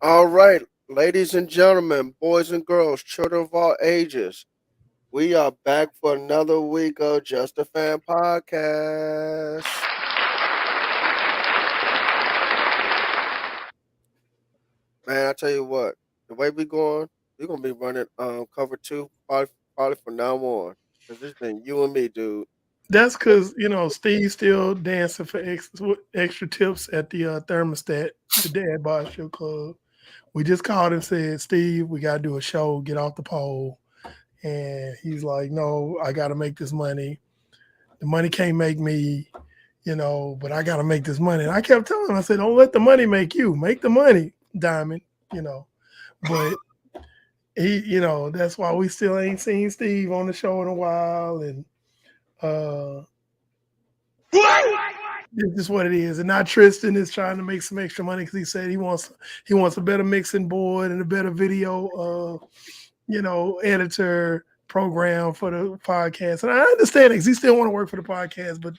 All right, ladies and gentlemen, boys and girls, children of all ages, we are back for another week of Just a Fan Podcast. Man, I tell you what, the way we going, we're gonna be running cover two probably from now on. Cause it's been you and me, dude. That's because Steve's still dancing for extra tips at the thermostat, the Dad Bod Show Club. We just called and said, Steve, we got to do a show, get off the pole. And he's like, no, I got to make this money. The money can't make me, but I got to make this money. And I kept telling him, I said, don't let the money make you. Make the money, Diamond, But that's why we still ain't seen Steve on the show in a while. And it's just what it is. And now Tristan is trying to make some extra money because he said he wants a better mixing board and a better video editor program for the podcast. And I understand it because he still want to work for the podcast. But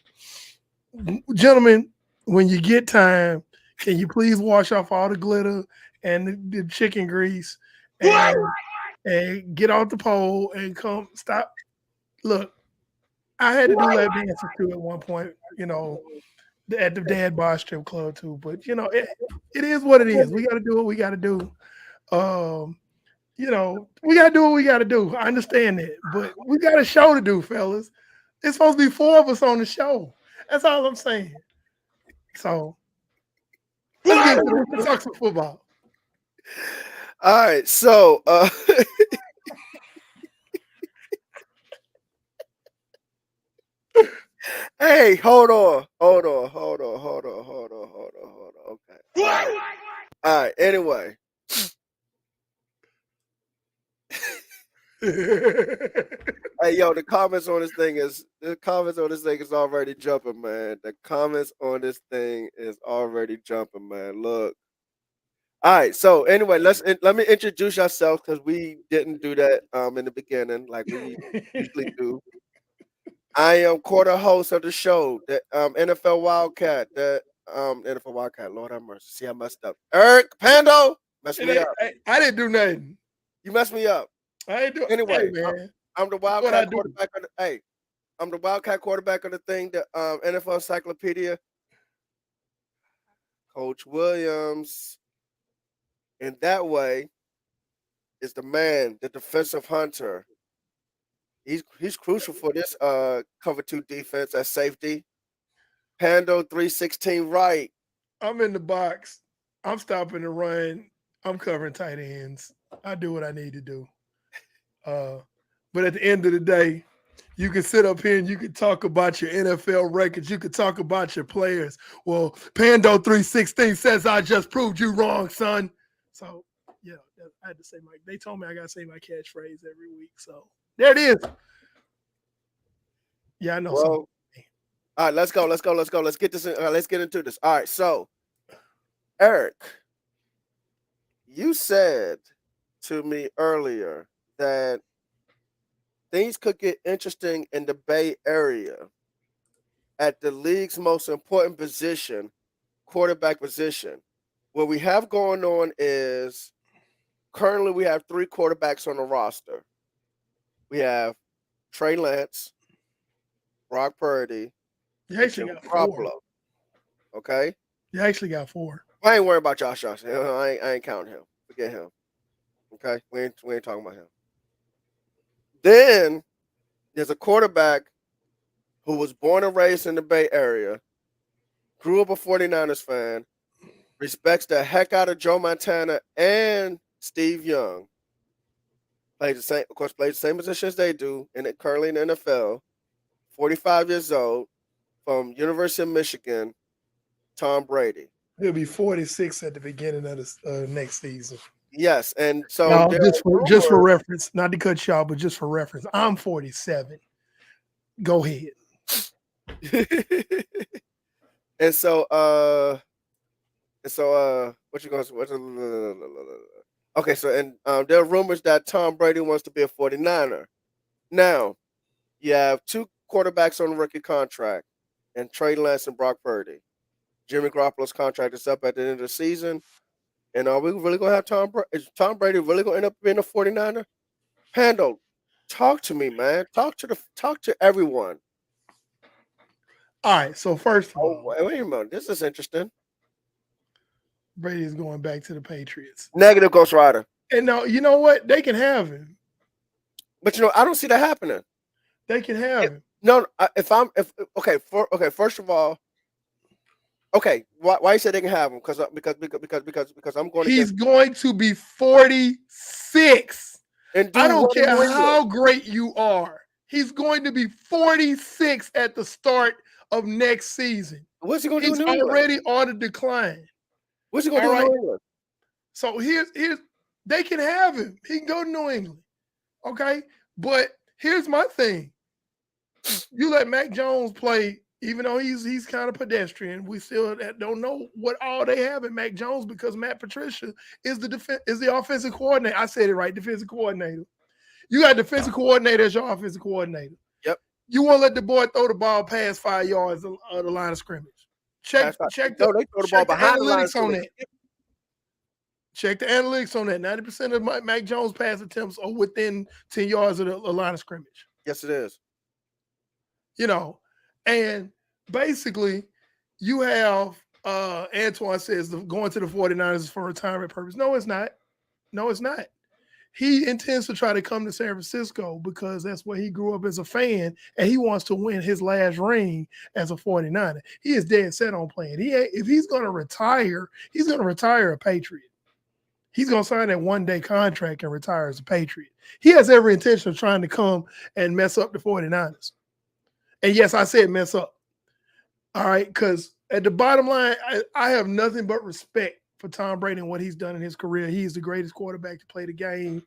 gentlemen, when you get time, can you please wash off all the glitter and the chicken grease and get off the pole and come stop? Look, I had to do lap dances too at one point, at the Dad Bar Strip Club too. But it is what it is. We got to do what we got to do. We got to do what we got to do. I understand that, but we got a show to do, fellas. It's supposed to be 4 of us on the show. That's all I'm saying. So let's talk some football. All right, so hey, hold on. Okay. All right. Anyway. Hey, yo, the comments on this thing is already jumping, man. The comments on this thing is already jumping, man. Look. All right. So anyway, let me introduce ourselves because we didn't do that in the beginning like we usually do. I am quarter host of the show, the NFL Wildcat. The NFL Wildcat. Lord have mercy. See, I messed up. Eric Pando messed me up. I didn't do nothing. You messed me up. I ain't do anyway. Hey, man. I'm the Wildcat quarterback. I'm the Wildcat quarterback of the thing. The NFL Encyclopedia. Coach Williams. In that way, is the man, the defensive hunter. He's crucial for this cover 2 defense at safety. Pando 316 right. I'm in the box. I'm stopping the run. I'm covering tight ends. I do what I need to do. But at the end of the day, you can sit up here and you can talk about your NFL records. You can talk about your players. Well, Pando 316 says I just proved you wrong, son. So, yeah, I had to say they told me I got to say my catchphrase every week. So, there it is. Yeah, I know. Well, all right, let's go. Let's get this. Let's get into this. All right, so Eric, you said to me earlier that things could get interesting in the Bay Area at the league's most important position, quarterback position. What we have going on is currently we have 3 quarterbacks on the roster. We have Trey Lance, Brock Purdy, you actually got 4. Okay? You actually got 4. I ain't worried about Josh Johnson. I ain't counting him. Forget him. Okay? We ain't talking about him. Then there's a quarterback who was born and raised in the Bay Area, grew up a 49ers fan, respects the heck out of Joe Montana and Steve Young. Plays the same, of course, plays the same position as they do, and currently in the NFL. 45 years old, from University of Michigan, Tom Brady. He'll be 46 at the beginning of the next season. Yes, and so Now, there just for are reference, not to cut y'all, but just for reference, I'm 47. Go ahead. rumors. and so, what you going to? Okay, so there are rumors that Tom Brady wants to be a 49er. Now, you have two quarterbacks on rookie contract, and Trey Lance and Brock Purdy. Jimmy Garoppolo's contract is up at the end of the season. And are we really going to have is Tom Brady really going to end up being a 49er? Pando, talk to me, man. Talk to everyone. All right. So first of all, wait a minute. This is interesting. Brady is going back to the Patriots. Negative Ghost Rider. And now, you know what? They can have him. But I don't see that happening. They can have him. No, first of all, okay, why you say they can have him? Because I'm going. He's going to be 46. And I don't care how great you are. He's going to be 46 at the start of next season. What's he going to do? He's already on a decline. What's he going to do in New England? So here's they can have him. He can go to New England. Okay? But here's my thing. You let Mac Jones play, even though he's kind of pedestrian. We still don't know what all they have in Mac Jones because Matt Patricia is the offensive coordinator. I said it right, defensive coordinator. You got defensive coordinator as your offensive coordinator. Yep. You won't let the boy throw the ball past 5 yards of the line of scrimmage. Check they throw the ball behind the line on that. Check the analytics on that. 90% of Mac Jones pass attempts are within 10 yards of the line of scrimmage. Yes, it is. And basically you have Antoine says going to the 49ers is for retirement purpose. No, it's not. He intends to try to come to San Francisco because that's where he grew up as a fan, and he wants to win his last ring as a 49er. He is dead set on playing. If he's going to retire, he's going to retire a Patriot. He's going to sign that one-day contract and retire as a Patriot. He has every intention of trying to come and mess up the 49ers. And yes, I said mess up. All right, because at the bottom line, I have nothing but respect for Tom Brady and what he's done in his career. He's the greatest quarterback to play the game.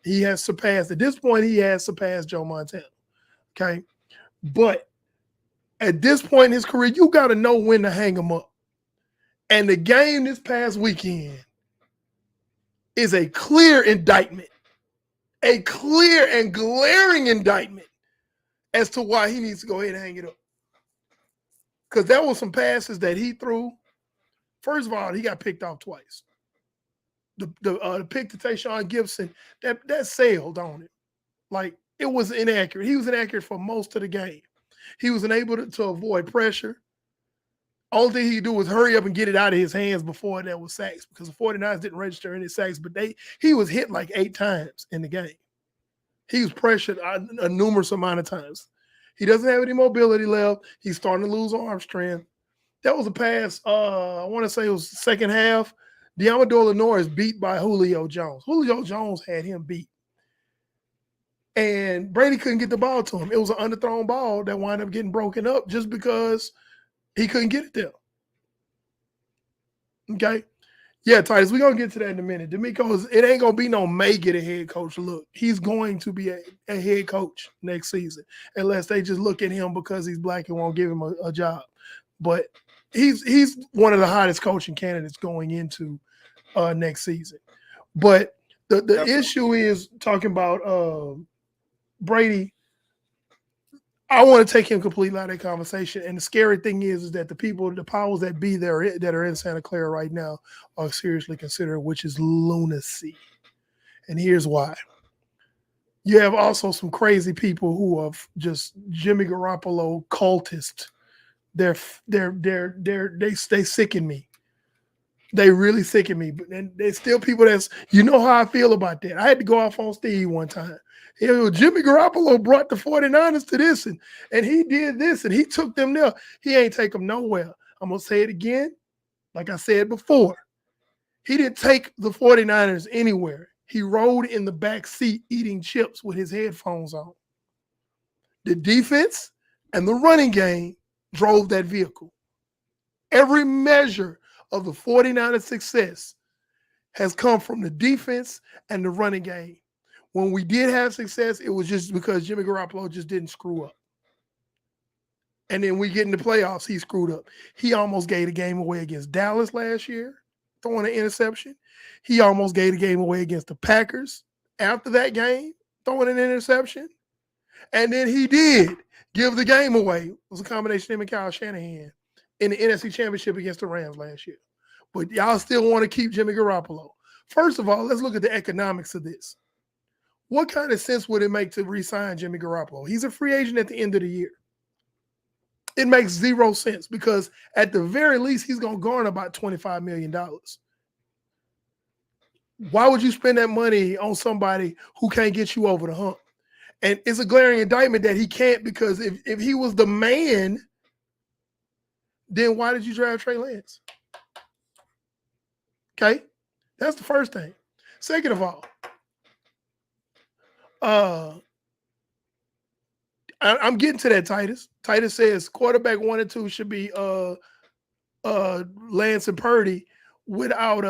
He has surpassed, at this point, Joe Montana. Okay? But at this point in his career, you got to know when to hang him up. And the game this past weekend is a clear indictment, a clear and glaring indictment as to why he needs to go ahead and hang it up. Because there were some passes that he threw. First of all, he got picked off twice. The pick to Tayshaun Gibson, that sailed on it. Like, it was inaccurate. He was inaccurate for most of the game. He was unable to avoid pressure. Only thing he could do was hurry up and get it out of his hands before there was sacks, because the 49ers didn't register any sacks, but he was hit like 8 times in the game. He was pressured a numerous amount of times. He doesn't have any mobility left. He's starting to lose arm strength. That was a pass, I want to say it was the second half. Diamador Lenore is beat by Julio Jones. Julio Jones had him beat. And Brady couldn't get the ball to him. It was an underthrown ball that wound up getting broken up just because he couldn't get it there. Okay? Yeah, Titus, we're going to get to that in a minute. DeMeco, it ain't going to be no may get a head coach look. He's going to be a head coach next season, unless they just look at him because he's black and won't give him a job. But he's one of the hottest coaching candidates going into next season. But the issue is talking about Brady. I want to take him completely out of that conversation. And the scary thing is that the powers that be that are in Santa Clara right now are seriously considering, which is lunacy. And here's why. You have also some crazy people who are just Jimmy Garoppolo cultists. They sicken me. They really sicken me, but then there's still people that's, you know how I feel about that. I had to go off on Steve one time. Jimmy Garoppolo brought the 49ers to this, and he did this, and he took them there. He ain't take them nowhere. I'm going to say it again, like I said before. He didn't take the 49ers anywhere. He rode in the back seat eating chips with his headphones on. The defense and the running game drove that vehicle. Every measure of the 49ers' success has come from the defense and the running game. When we did have success, it was just because Jimmy Garoppolo just didn't screw up. And then we get in the playoffs, he screwed up. He almost gave the game away against Dallas last year, throwing an interception. He almost gave the game away against the Packers after that game, throwing an interception. And then he did give the game away. It was a combination of him and Kyle Shanahan in the NFC Championship against the Rams last year. But y'all still want to keep Jimmy Garoppolo. First of all, let's look at the economics of this. What kind of sense would it make to re-sign Jimmy Garoppolo? He's a free agent at the end of the year. It makes zero sense because at the very least, he's going to garner about $25 million. Why would you spend that money on somebody who can't get you over the hump? And it's a glaring indictment that he can't, because if he was the man, then why did you draft Trey Lance? Okay, that's the first thing. Second of all, I'm getting to that, Titus. Titus says quarterback 1 and 2 should be Lance and Purdy without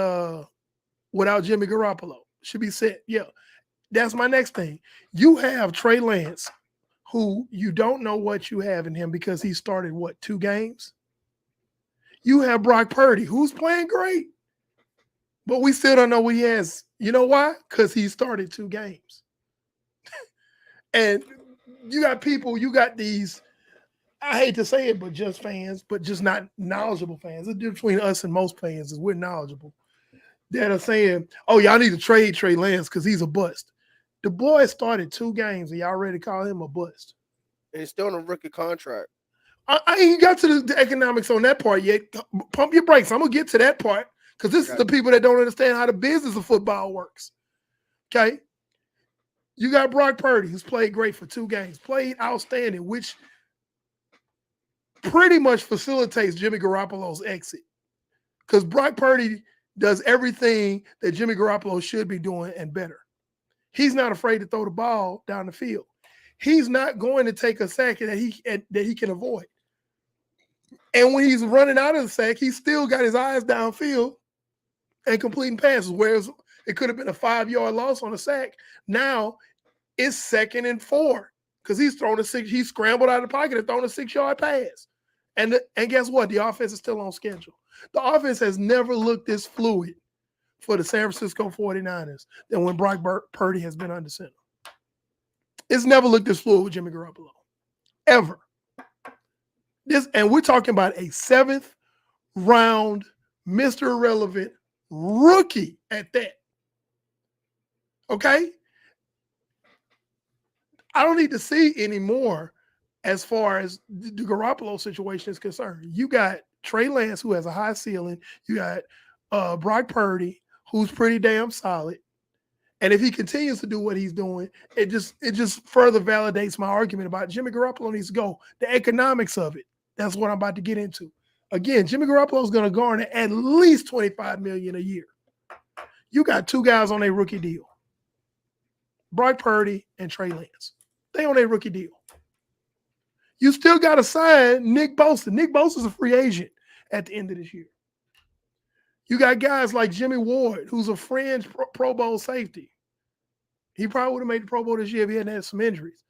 Jimmy Garoppolo. Should be set. Yeah. That's my next thing. You have Trey Lance, who you don't know what you have in him because he started, 2 games? You have Brock Purdy, who's playing great, but we still don't know what he has. You know why? Because he started 2 games. And you got these, I hate to say it, but just fans, but just not knowledgeable fans. The difference between us and most fans is we're knowledgeable, that are saying, oh, y'all need to trade Trey Lance because he's a bust. The boy started 2 games and y'all ready to call him a bust. And he's still on a rookie contract. I ain't got to the economics on that part yet. Pump your brakes. I'm going to get to that part because this is the people that don't understand how the business of football works. Okay? You got Brock Purdy, who's played great for 2 games, played outstanding, which pretty much facilitates Jimmy Garoppolo's exit. Because Brock Purdy does everything that Jimmy Garoppolo should be doing and better. He's not afraid to throw the ball down the field. He's not going to take a sack that he can avoid. And when he's running out of the sack, he's still got his eyes downfield and completing passes, whereas it could have been a 5-yard loss on a sack. Now it's 2nd and 4 because he's scrambled out of the pocket and thrown a 6-yard pass. And guess what? The offense is still on schedule. The offense has never looked this fluid for the San Francisco 49ers than when Brock Purdy has been under center. It's never looked this fluid with Jimmy Garoppolo, ever. And we're talking about a 7th round Mr. Irrelevant rookie at that. Okay? I don't need to see any more as far as the Garoppolo situation is concerned. You got Trey Lance, who has a high ceiling. You got Brock Purdy, who's pretty damn solid. And if he continues to do what he's doing, it just further validates my argument about Jimmy Garoppolo needs to go. The economics of it. That's what I'm about to get into. Again, Jimmy Garoppolo is going to garner at least $25 million a year. You got 2 guys on a rookie deal. Brock Purdy and Trey Lance. They on a rookie deal. You still got to sign Nick Bosa. Nick Bosa's a free agent at the end of this year. You got guys like Jimmy Ward, who's a fringe Pro Bowl safety. He probably would have made the Pro Bowl this year if he hadn't had some injuries.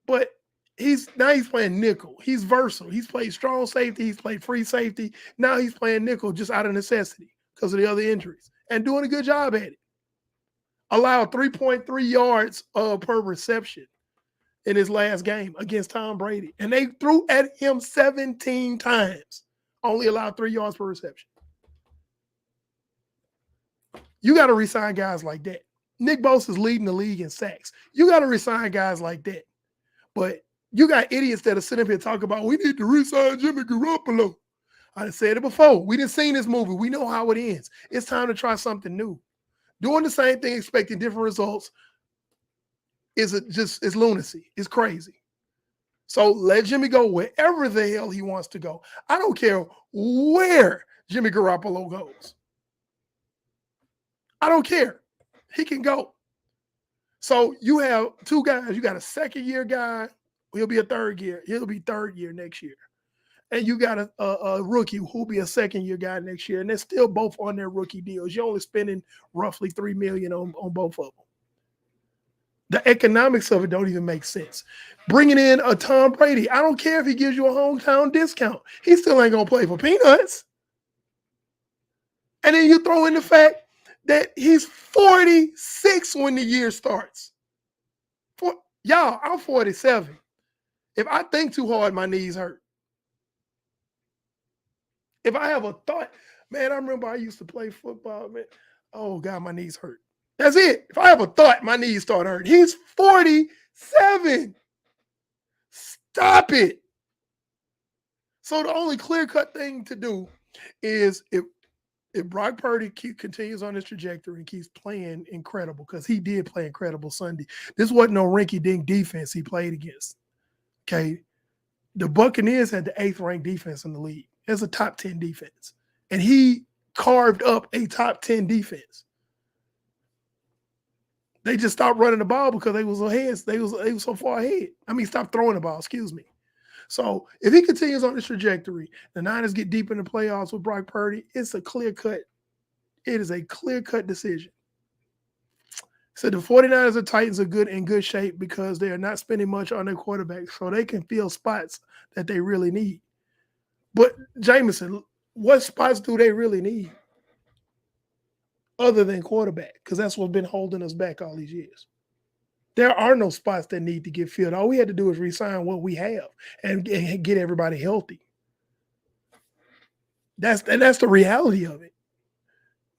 But he's playing nickel. He's versatile. He's played strong safety. He's played free safety. Now he's playing nickel just out of necessity because of the other injuries and doing a good job at it. Allowed 3.3 yards per reception in his last game against Tom Brady. And they threw at him 17 times. Only allowed 3 yards per reception. You got to re-sign guys like that. Nick Bosa's leading the league in sacks. You got to re-sign guys like that. But you got idiots that are sitting up here talking about, we need to re-sign Jimmy Garoppolo. I said it before. We didn't seen this movie. We know how it ends. It's time to try something new. Doing the same thing, expecting different results, is it's lunacy. It's crazy. So let Jimmy go wherever the hell he wants to go. I don't care where Jimmy Garoppolo goes. I don't care. He can go. So you have two guys. You got a second-year guy. He'll be a third year. He'll be third year next year. And you got a rookie who'll be a second-year guy next year. And they're still both on their rookie deals. You're only spending roughly $3 million on both of them. The economics of it don't even make sense. Bringing in a Tom Brady, I don't care if he gives you a hometown discount. He still ain't going to play for peanuts. And then you throw in the fact that he's 46 when the year starts. Y'all, I'm 47. If I think too hard, my knees hurt. If I have a thought, man, I remember I used to play football, man. Oh, God, my knees hurt. That's it. If I have a thought, my knees start hurting. He's 47. Stop it. So the only clear-cut thing to do is if Brock Purdy continues on his trajectory and keeps playing incredible, because he did play incredible Sunday. This wasn't no rinky-dink defense he played against. Okay. The Buccaneers had the 8th ranked defense in the league. It's a top 10 defense. And he carved up a top 10 defense. They just stopped running the ball because they was ahead. They was so far ahead. I mean, stop throwing the ball, excuse me. So if he continues on this trajectory, the Niners get deep in the playoffs with Brock Purdy, it's a clear-cut. It is a clear-cut decision. So the 49ers and Titans are in good shape because they are not spending much on their quarterback, so they can fill spots that they really need. But Jameson, what spots do they really need other than quarterback? Because that's what's been holding us back all these years. There are no spots that need to get filled. All we had to do is re-sign what we have and get everybody healthy. That's the reality of it.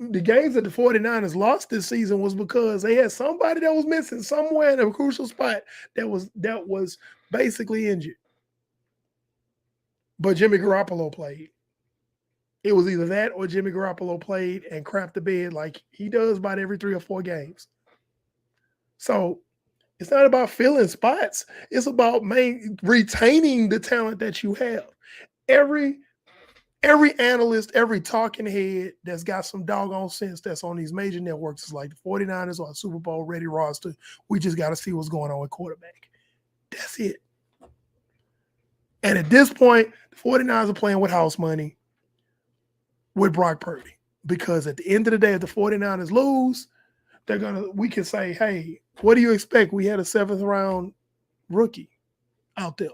The games that the 49ers lost this season was because they had somebody that was missing somewhere in a crucial spot that was basically injured. But Jimmy Garoppolo played. It was either that or Jimmy Garoppolo played and crapped the bed like he does about every 3 or 4 games. So it's not about filling spots. It's about retaining the talent that you have. Every analyst, every talking head that's got some doggone sense that's on these major networks is like the 49ers or a Super Bowl ready roster. We just got to see what's going on with quarterback. That's it. And at this point, the 49ers are playing with house money with Brock Purdy. Because at the end of the day, if the 49ers lose, we can say, hey, what do you expect? We had a 7th round rookie out there.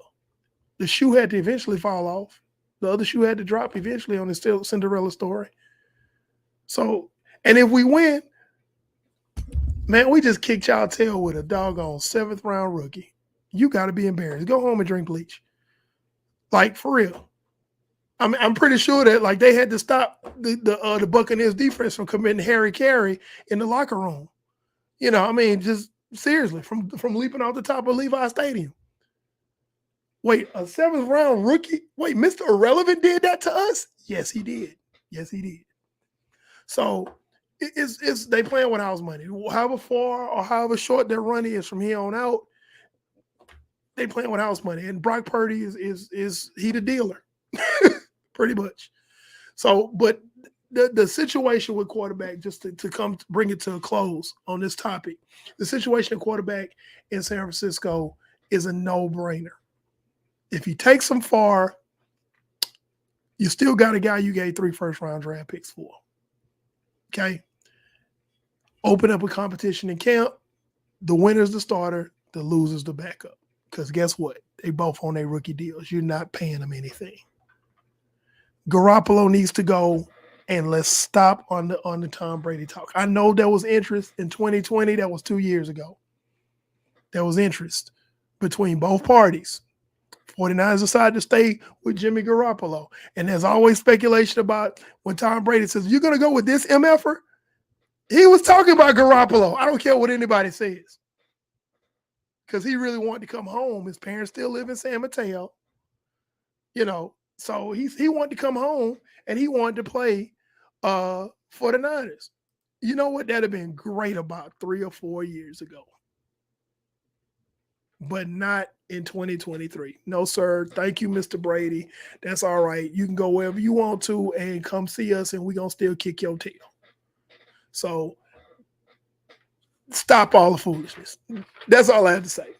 The shoe had to eventually fall off. The other shoe had to drop eventually on the Cinderella story. So, and if we win, man, we just kicked y'all tail with a doggone 7th round rookie. You got to be embarrassed. Go home and drink bleach. Like, for real. I'm pretty sure that like they had to stop the Buccaneers defense from committing Harry Carey in the locker room. You know, I mean, just seriously, from leaping off the top of Levi Stadium. Wait, a 7th round rookie? Wait, Mr. Irrelevant did that to us? Yes, he did. Yes, he did. So it's they playing with house money. However far or however short their run is from here on out, they playing with house money. And Brock Purdy is he the dealer. Pretty much. So, but the situation with quarterback, just to bring it to a close on this topic, the situation at quarterback in San Francisco is a no-brainer. If you take them far, you still got a guy you gave 3 first-round draft picks for. Okay? Open up a competition in camp. The winner's the starter. The loser's the backup. Because guess what? They both on their rookie deals. You're not paying them anything. Garoppolo needs to go, and let's stop on the Tom Brady talk. I know there was interest in 2020. That was 2 years ago. There was interest between both parties. 49ers decided to stay with Jimmy Garoppolo. And there's always speculation about when Tom Brady says, you're going to go with this MFer? He was talking about Garoppolo. I don't care what anybody says. Because he really wanted to come home. His parents still live in San Mateo. You know, So he wanted to come home and he wanted to play for the Niners. You know what? That'd have been great about 3 or 4 years ago, but not in 2023. No, sir. Thank you, Mr. Brady. That's all right. You can go wherever you want to and come see us, and we're gonna still kick your tail. So stop all the foolishness. That's all I have to say.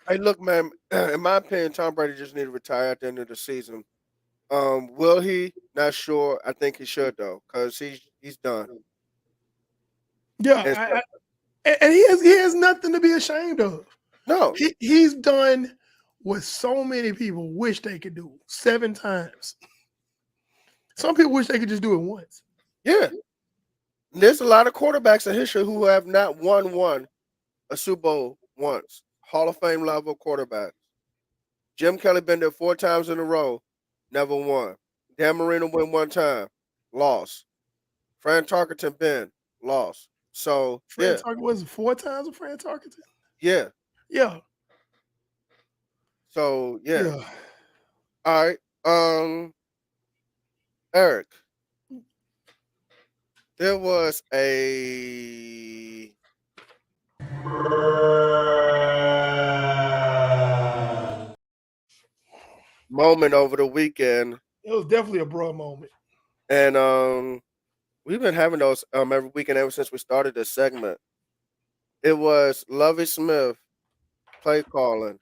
Hey, look, man. In my opinion, Tom Brady just need to retire at the end of the season. Will he? Not sure. I think he should though, because he's done. Yeah, And so, and he has nothing to be ashamed of. no, He's done what so many people wish they could do 7 times. Some people wish they could just do it once. yeah. There's a lot of quarterbacks in history who have not won a Super Bowl once. Hall of Fame level quarterbacks. Jim Kelly been there 4 times in a row, never won. Dan Marino win 1 time, lost. Fran Tarkenton been lost. So Fran yeah, Tarkenton was it 4 times with Fran Tarkenton? yeah. Yeah, So yeah. yeah. All right. Eric, there was a moment over the weekend, It was definitely a bro moment. and we've been having those every weekend ever since we started this segment. It was Lovie Smith play calling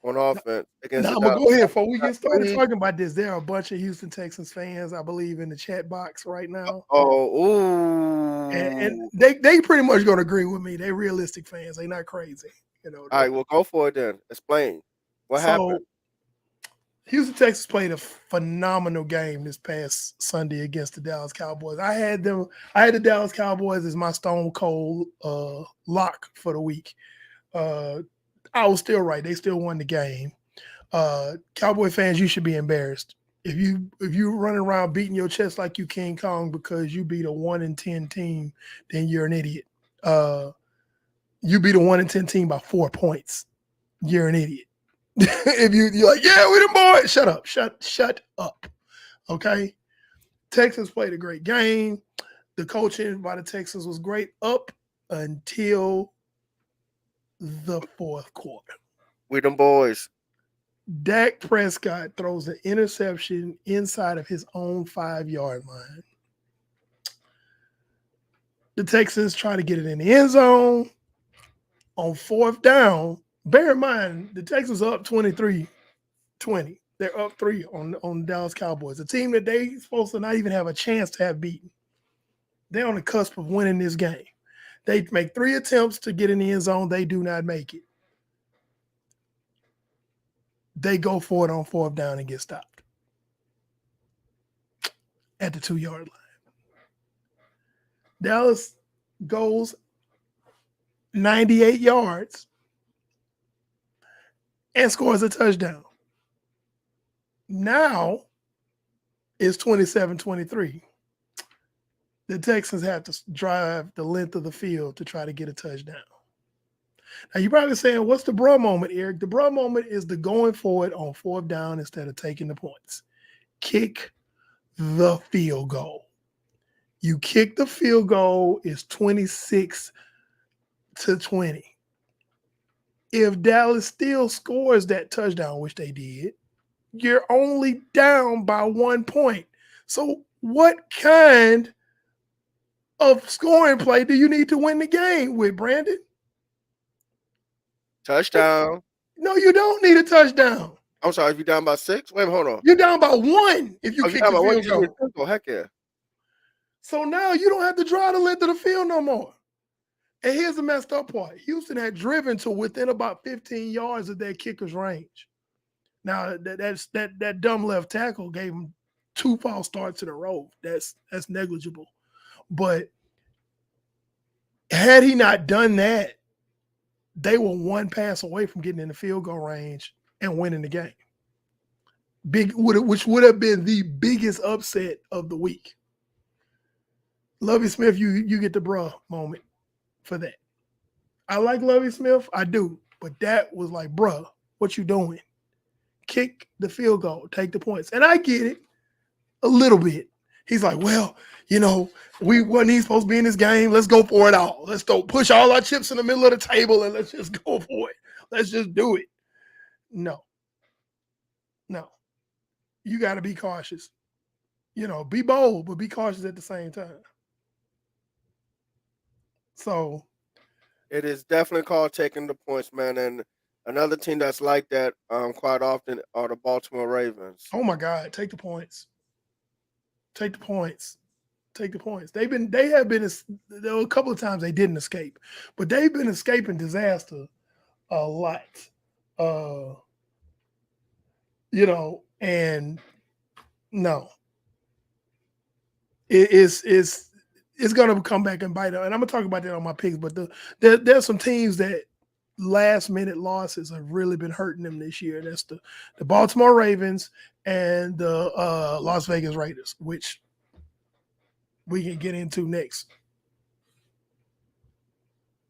on offense against Now the I'm gonna Dallas go ahead before we get started Cowboys. talking about this. There are a bunch of Houston Texans fans, I believe, in the chat box right now, and Oh, ooh. they pretty much gonna agree with me. They realistic fans. They not crazy. You know. All right, well, go for it then. Explain what happened. So Houston Texas played a phenomenal game this past Sunday against the Dallas Cowboys. I had the Dallas Cowboys as my stone cold lock for the week. I was still right. They still won the game. Cowboy fans, you should be embarrassed. If you running around beating your chest like you King Kong because you beat a 1-10 team, then you're an idiot. You beat a 1-10 team by 4 points. You're an idiot. If you're like, yeah, we the boys. Shut up. Shut up. Okay. Texans played a great game. The coaching by the Texans was great up until the fourth quarter. We them boys. Dak Prescott throws an interception inside of his own 5-yard line. The Texans try to get it in the end zone on 4th down. Bear in mind, the Texans are up 23-20. They're up 3 on the Dallas Cowboys, a team that they supposed to not even have a chance to have beaten. They're on the cusp of winning this game. They make 3 attempts to get in the end zone. They do not make it. They go for it on 4th down and get stopped at the 2-yard line. Dallas goes 98 yards and scores a touchdown. Now it's 27-23. The Texans have to drive the length of the field to try to get a touchdown. Now, you're probably saying, what's the bruh moment, Eric? The bruh moment is the going for it on 4th down instead of taking the points. Kick the field goal. You kick the field goal, it's 26-20. If Dallas still scores that touchdown, which they did, you're only down by 1 point. So what kind of scoring play do you need to win the game with, Brandon? Touchdown. No, you don't need a touchdown. I'm sorry, if you down by 6? Wait, hold on. You're down by 1 if you Oh, kick down the by 1, field you need goal. a goal. Heck yeah. So now you don't have to drive the length of the field no more. And here's the messed up part. Houston had driven to within about 15 yards of their kicker's range. Now that dumb left tackle gave him 2 false starts in a row. That's negligible. But had he not done that, they were 1 pass away from getting in the field goal range and winning the game. Which would have been the biggest upset of the week. Lovie Smith, you get the bruh moment for that. I like Lovie Smith, I do, but that was like, bruh, what you doing? kick the field goal, take the points. And I get it a little bit. He's like, well, we wasn't even supposed to be in this game. Let's go for it all. Let's go push all our chips in the middle of the table and let's just go for it. Let's just do it. No. You got to be cautious. Be bold, but be cautious at the same time. So it is definitely called taking the points, man. And another team that's like that quite often are the Baltimore Ravens. oh my God, take the points. Take the points. Take the points. They have been there were a couple of times they didn't escape, but they've been escaping disaster a lot. And no. It's gonna come back and bite them. And I'm gonna talk about that on my picks, but there's some teams that last minute losses have really been hurting them this year. That's the Baltimore Ravens and the Las Vegas Raiders, which we can get into next.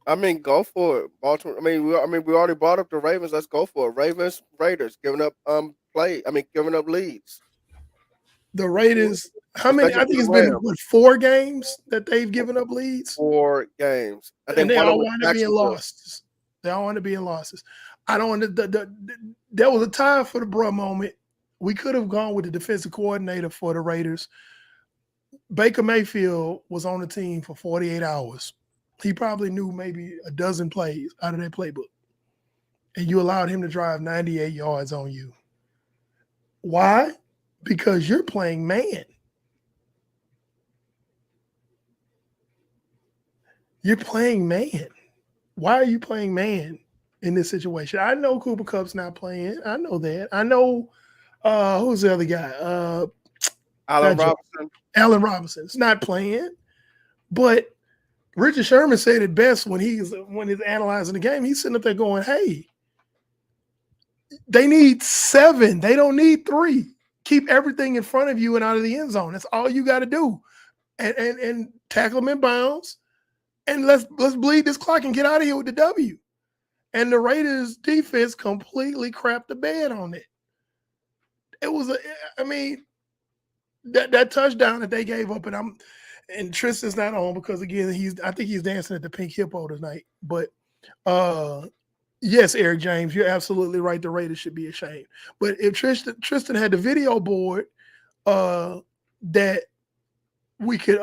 I mean, go for it, Baltimore. We already brought up the Ravens. Let's go for it. Ravens, Raiders, giving up giving up leads. The Raiders, how many? I think it's been 4 games that they've given up leads. 4 games, and they all wind up being losses. They all want to be in losses. I don't want to. There was a time for the bruh moment. We could have gone with the defensive coordinator for the Raiders. Baker Mayfield was on the team for 48 hours. He probably knew maybe a dozen plays out of that playbook. And you allowed him to drive 98 yards on you. Why? Because you're playing man. You're playing man. Why are you playing man in this situation? I know Cooper Kupp's not playing. I know that. I know who's the other guy? Allen Robinson's not playing. But Richard Sherman said it best when he's analyzing the game. He's sitting up there going, hey, they need 7. They don't need 3. Keep everything in front of you and out of the end zone. That's all you got to do. And tackle them in bounds. And let's bleed this clock and get out of here with the W. And the Raiders defense completely crapped the bed on it. It was that touchdown that they gave up, and Tristan's not on because again I think he's dancing at the Pink Hippo tonight. But yes, Eric James, you're absolutely right. The Raiders should be ashamed. But if Tristan had the video board that we could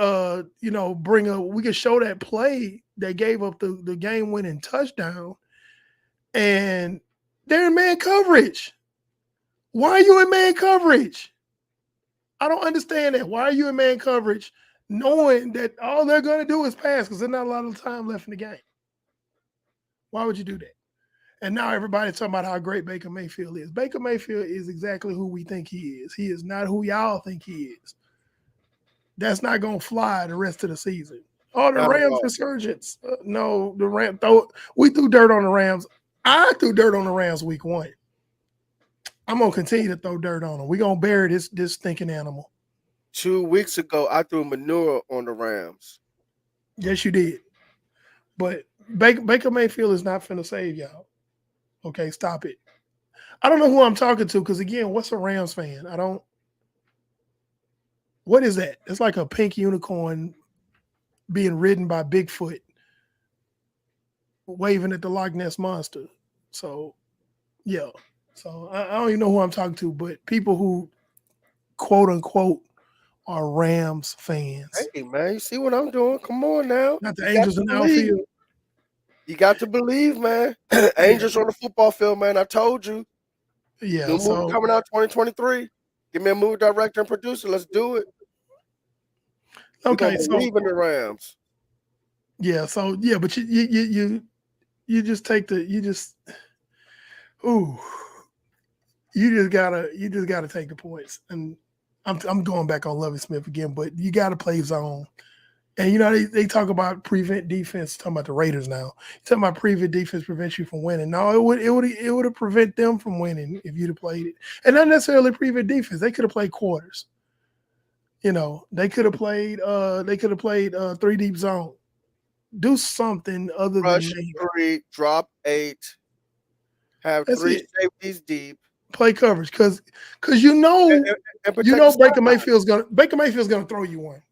we could show that play that gave up the game-winning touchdown, and they're in man coverage. Why are you in man coverage? I don't understand that. Why are you in man coverage knowing that all they're going to do is pass because there's not a lot of time left in the game? Why would you do that? And now everybody's talking about how great Baker Mayfield is. Baker Mayfield is exactly who we think he is. He is not who y'all think he is. That's not going to fly the rest of the season. Oh, the Rams resurgence. No, the Rams. We threw dirt on the Rams. I threw dirt on the Rams week 1. I'm going to continue to throw dirt on them. We're going to bury this stinking animal. 2 weeks ago, I threw manure on the Rams. Yes, you did. But Baker Mayfield is not finna save y'all. Okay, stop it. I don't know who I'm talking to because, again, what's a Rams fan? What is that? It's like a pink unicorn being ridden by Bigfoot waving at the Loch Ness Monster. So, yeah. So, I don't even know who I'm talking to, but people who, quote unquote, are Rams fans. Hey, man, you see what I'm doing? Come on now. Not the Angels in the outfield. You got to believe, man. Angels on the football field, man. I told you. Yeah. New movie coming out 2023. Give me a movie director and producer. Let's do it. Okay, so believe in the Rams. Yeah, so yeah, but you just take you just gotta take the points. And I'm going back on Lovie Smith again, but you gotta play zone. And they talk about prevent defense, talking about the Raiders now. Talking about prevent defense prevents you from winning. No, it would have prevent them from winning if you'd have played it. And not necessarily prevent defense. They could have played quarters. They could have played 3 deep zone. Do something other Rush than 3, drop 8, have 3 safeties deep. Play coverage, because you know and protect the Baker sideline. Mayfield's gonna throw you one.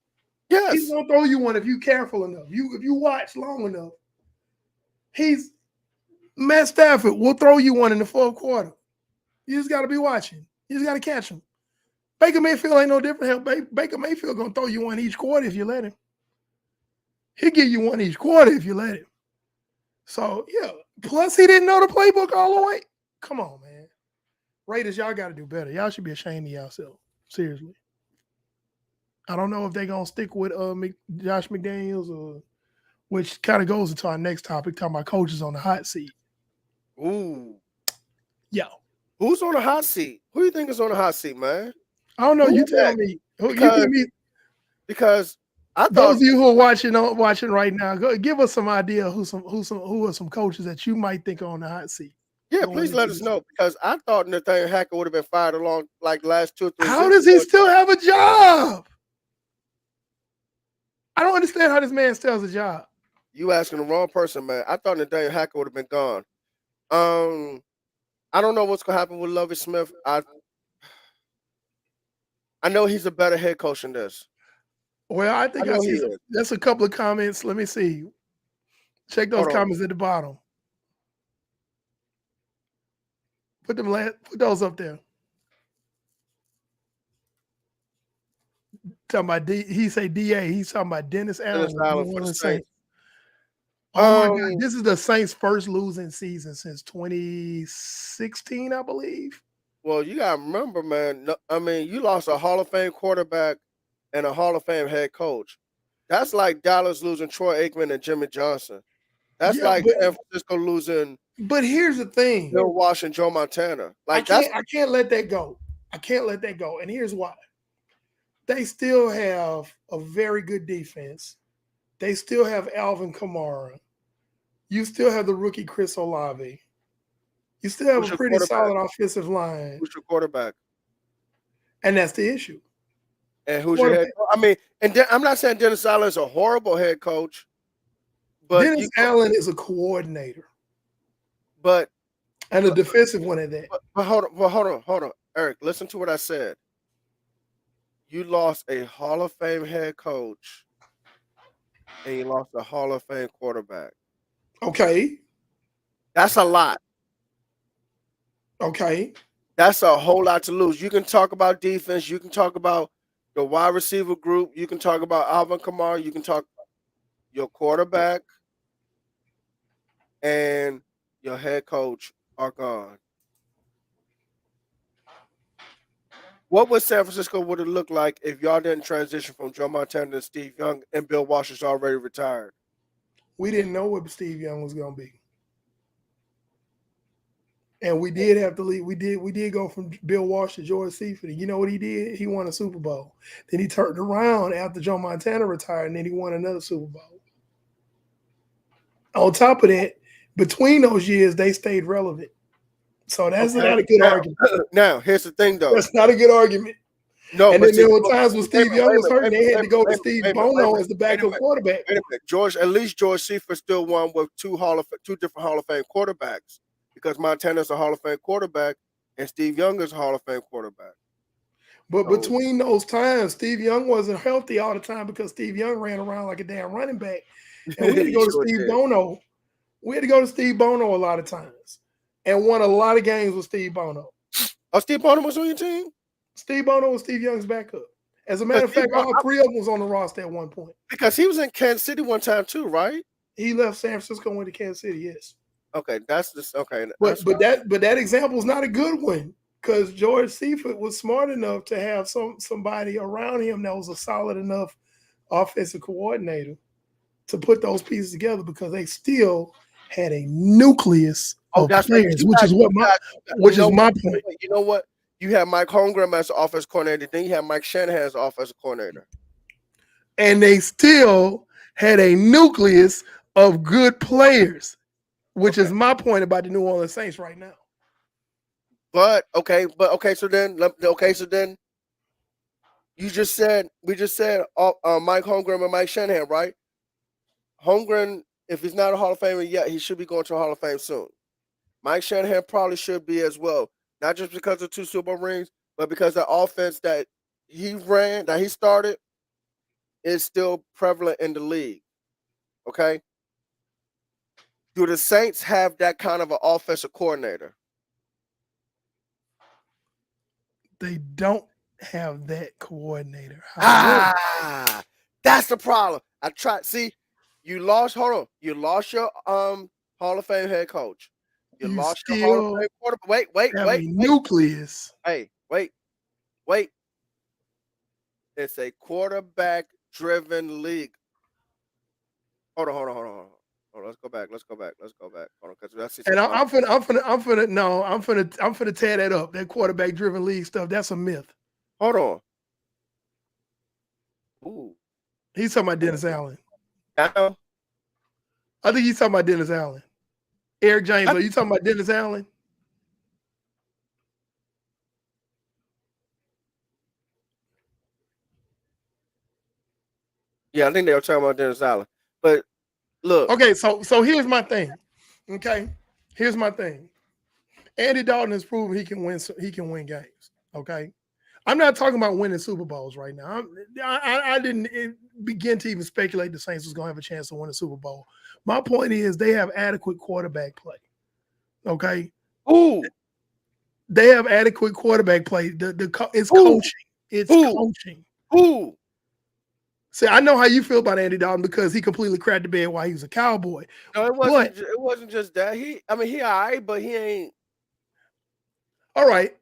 He's Yes. gonna throw you one if you careful enough. If you watch long enough. Matt Stafford will throw you one in the fourth quarter. You just got to be watching. You just got to catch him. Baker Mayfield ain't no different. Baker Mayfield gonna throw you one each quarter if you let him. He'll give you one each quarter if you let him. So yeah. Plus, he didn't know the playbook all the way. Come on, man. Raiders, y'all got to do better. Y'all should be ashamed of yourself. Seriously. I don't know if they're gonna stick with Josh McDaniels, or which kind of goes into our next topic, talking about coaches on the hot seat. Ooh. Yeah. Who's on the hot seat? Who do you think is on the hot seat, man? I don't know. Who You is tell that? me. Because I Those thought of you who are watching right now, give us some idea who are some coaches that you might think are on the hot seat. yeah, going please into let us this. know, because I thought Nathaniel Hackett would have been fired along like last 2 or 3 How weeks does he ago. still have a job? I don't understand how this man still has a job. You asking the wrong person, man. I thought Nathaniel Hackett would have been gone. I don't know what's gonna happen with Lovie Smith. I know he's a better head coach than this. Well, I think I know see he is. that's a couple of comments. Let me see. Check those Hold on. comments at the bottom. Put those up there. Talking about he say DA. He's talking about Dennis Allen. Dennis Allen for the Saints. Saints. Oh my God! This is the Saints' first losing season since 2016, I believe. Well, you gotta remember, man. I mean, you lost a Hall of Fame quarterback and a Hall of Fame head coach. That's like Dallas losing Troy Aikman and Jimmy Johnson. That's Yeah, like San Francisco losing but here's the thing. Bill Walsh and Joe Montana. Like I can't let that go. I can't let that go. And here's why. They still have a very good defense. They still have Alvin Kamara. You still have the rookie Chris Olave. You still have Who's a your pretty quarterback? solid offensive line. Who's your quarterback? And that's the issue. And who's your head coach? I mean, and I'm not saying Dennis Allen is a horrible head coach, but Dennis Allen is a coordinator. And a defensive one at that. But hold on. Eric, listen to what I said. You lost a Hall of Fame head coach and you lost a Hall of Fame quarterback. Okay. That's a lot. Okay. That's a whole lot to lose. You can talk about defense. You can talk about the wide receiver group. You can talk about Alvin Kamara. You can talk your quarterback and your head coach are gone. What would San Francisco would have looked like if y'all didn't transition from Joe Montana to Steve Young and Bill Walsh is already retired? We didn't know what Steve Young was going to be. And we did have to leave. We did go from Bill Walsh to George Seifert. You know what he did? He won a Super Bowl. Then he turned around after Joe Montana retired, and then he won another Super Bowl. On top of that, between those years, they stayed relevant. So that's not a good argument. Now, here's the thing, though. That's not a good argument. No, and then there were times when Steve Young was hurt, and they had to go to Steve Bono as the backup quarterback. Wait a minute. At least George Seifert still won with two different Hall of Fame quarterbacks, because Montana's a Hall of Fame quarterback and Steve Young is a Hall of Fame quarterback. But between those times, Steve Young wasn't healthy all the time because Steve Young ran around like a damn running back. And we had to go to Steve Bono. We had to go to Steve Bono a lot of times and won a lot of games with Steve Bono. Oh, Steve Bono was on your team? Steve Bono was Steve Young's backup. As a matter of fact, all three of them was on the roster at one point. Because he was in Kansas City one time too, right? He left San Francisco and went to Kansas City, yes. Okay, that's just okay. But that example is not a good one, because George Seifert was smart enough to have somebody around him that was a solid enough offensive coordinator to put those pieces together, because they still had a nucleus of players, which is my point. You know what? You have Mike Holmgren as the offensive coordinator, then you have Mike Shanahan as the offensive coordinator. And they still had a nucleus of good players, which is my point about the New Orleans Saints right now. So then we just said Mike Holmgren and Mike Shanahan, right? Holmgren, if he's not a Hall of Famer yet, he should be going to a Hall of Fame soon. Mike Shanahan probably should be as well. not just because of 2 Super Bowl rings, but because the offense that he ran, that he started, is still prevalent in the league. Okay. Do the Saints have that kind of an offensive coordinator? They don't have that coordinator. However, That's the problem. I tried. See, you lost. Hold on. You lost your Hall of Fame head coach. You you lost your Hall of still Fame quarterback. Wait, have a wait. nucleus. Hey, wait. It's a quarterback-driven league. Hold on. Let's go back. Hold on, because I see And some. I'm finna tear that up. That quarterback driven league stuff. That's a myth. Hold on. Ooh. He's talking about Dennis Allen. I know. I think he's talking about Dennis Allen. Eric James, are you talking about Dennis Allen? Yeah, I think they were talking about Dennis Allen. But look. Okay, so here's my thing. Okay, here's my thing. Andy Dalton has proven he can win games. Okay, I'm not talking about winning Super Bowls right now. I didn't begin to even speculate the Saints was going to have a chance to win a Super Bowl. My point is they have adequate quarterback play. Okay. Ooh. They have adequate quarterback play. It's coaching. It's coaching. Ooh. See, I know how you feel about Andy Dalton because he completely cracked the bed while he was a Cowboy. No, it wasn't just that. He all right, but he ain't. All right.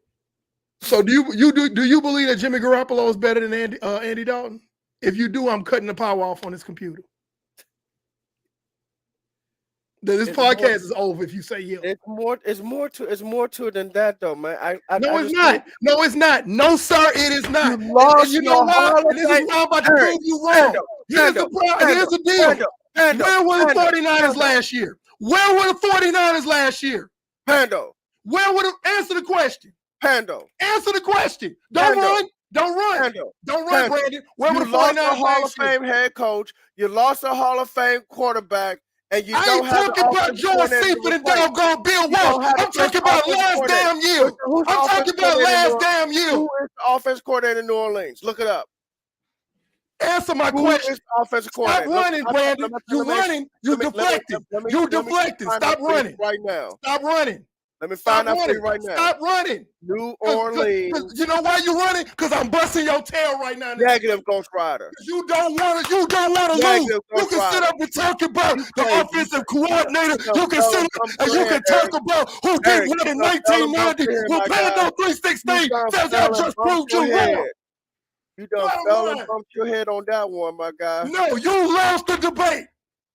So do you believe that Jimmy Garoppolo is better than Andy Dalton? If you do, I'm cutting the power off on his computer. This podcast is over if you say yes. It's more to it than that, though, man. It's not. No, it's not. No, sir, it is not. You lost you know why? And this is why I'm about to prove you wrong. Here's the deal. Where were the 49ers last year? Where were the 49ers last year? Pando. Where would answer the question? Pando. Answer the question. Don't run. Don't run. Pando. Don't run, Brandon. Where were the 49ers last year? You lost a Hall of Fame head coach. You lost a Hall of Fame quarterback. And you I ain't talking about George Seifert and doggone Bill Walsh. I'm talking about last damn year. I'm talking about last damn year. Who is the offense coordinator in New Orleans? Look it up. Answer my question. Is the offensive coordinator? Stop running, Brandon. You're running. You're deflecting. You're deflecting. Stop running. Right now. Stop running. Let me find out for you right now. Stop running. New Orleans. You know why you're running? Because I'm busting your tail right now. Negative, Ghost Rider. You don't want to lose. You can sit up and talk about the offensive coordinator. You can sit up and you can talk about who did what in 1990 when Pando 316 says I just proved you wrong. You done fell and bumped your head on that one, my guy. No, you lost the debate.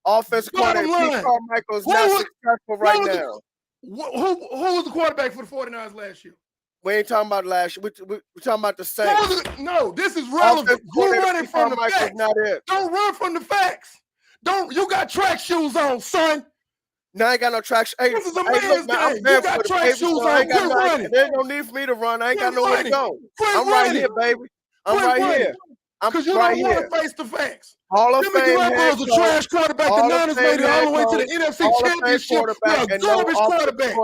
Offensive coordinator Pete Carmichael is not successful right now. Who was the quarterback for the 49ers last year? We ain't talking about last year. We're talking about the Saints. No, this is relevant. You're running from the facts. Not it. Don't run from the facts. You got track shoes on, son. No, I ain't got no track shoes. This is a man's game. You got track shoes on. Quit running. There's no need for me to run. I ain't got nowhere to go. I'm right here, baby. I'm right here. Because you don't want to face the facts. Hall of Fame Garoppolo was a trash quarterback. The Niners made it all the way to the NFC Championship. You're a garbage quarterback.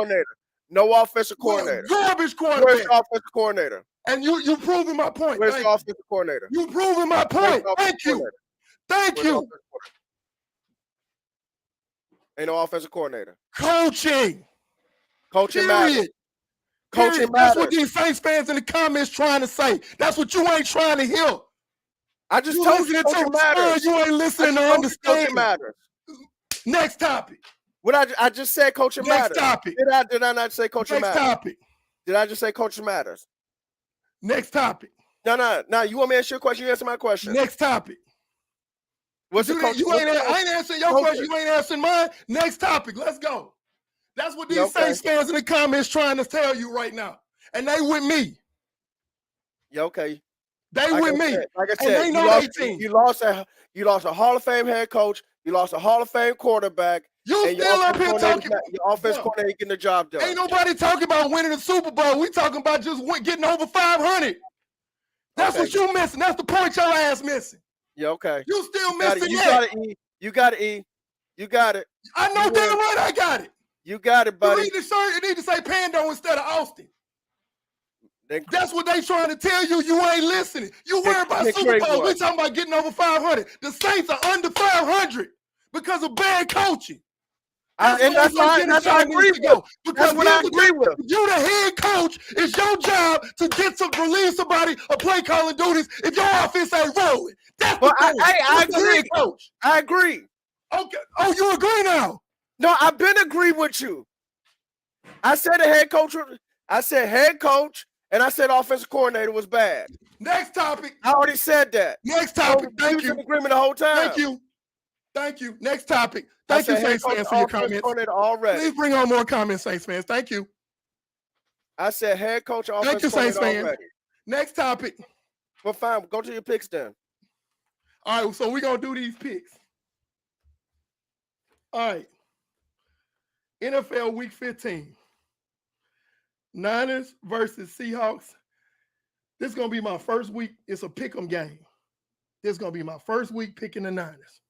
No offensive coordinator. Garbage quarterback. Where's the offensive coordinator? And you proving my point. Where's the offensive coordinator? You proving my point. Thank you. Thank you. Ain't no offensive coordinator. Coaching matters. Coaching matters. That's what these Saints fans in the comments trying to say. That's what you ain't trying to hear. I just told you coaching matters. You ain't listening to understand. Matters. Next topic. What I just said coaching matters. Next topic. Did I not say coaching matters? Next topic. Did I just say coaching matters? Next topic. No. You want me to answer your question? You answer my question. Next topic. What's the coach? I ain't answering your question. You ain't answering mine. Next topic. Let's go. That's what these Saints fans in the comments trying to tell you right now. And they with me. Yeah, okay. They with me. Like I said, you lost a Hall of Fame head coach. You lost a Hall of Fame quarterback. You still up here talking. Your offense coordinator getting the job done. Ain't nobody talking about winning the Super Bowl. We talking about just getting over 500. That's what you missing. That's the point your ass missing. Yeah, okay. You still missing that. You got it, E. You got it. I know damn right I got it. You got it, buddy. You read the shirt, it need to say Pando instead of Austin. That's what they trying to tell you. You ain't listening. You worry about they Super create Bowl. one. We talking about getting over 500. The Saints are under 500 because of bad coaching. That's why I agree with. Because That's what I agree with. If you the head coach, it's your job to relieve somebody of play calling duties if your offense ain't rolling. That's But the thing. I agree. Head coach. I agree. Okay. Oh, you agree now? No, I've been agreeing with you. I said the head coach. I said head coach, and I said offensive coordinator was bad. Next topic. I already said that. Next topic. So Thank you. In agreement the whole time. Thank you. Thank you. Next topic. Thank you, Saints fans, for your comments. Already. Please bring on more comments, Saints fans. Thank you. I said head coach, offensive Thank you, Saints fans. already. Next topic. Well, fine. Go to your picks then. All right, so we're going to do these picks. All right. NFL Week 15. Niners versus Seahawks. This is going to be my first week. It's a pick 'em game. This is going to be my first week picking the Niners.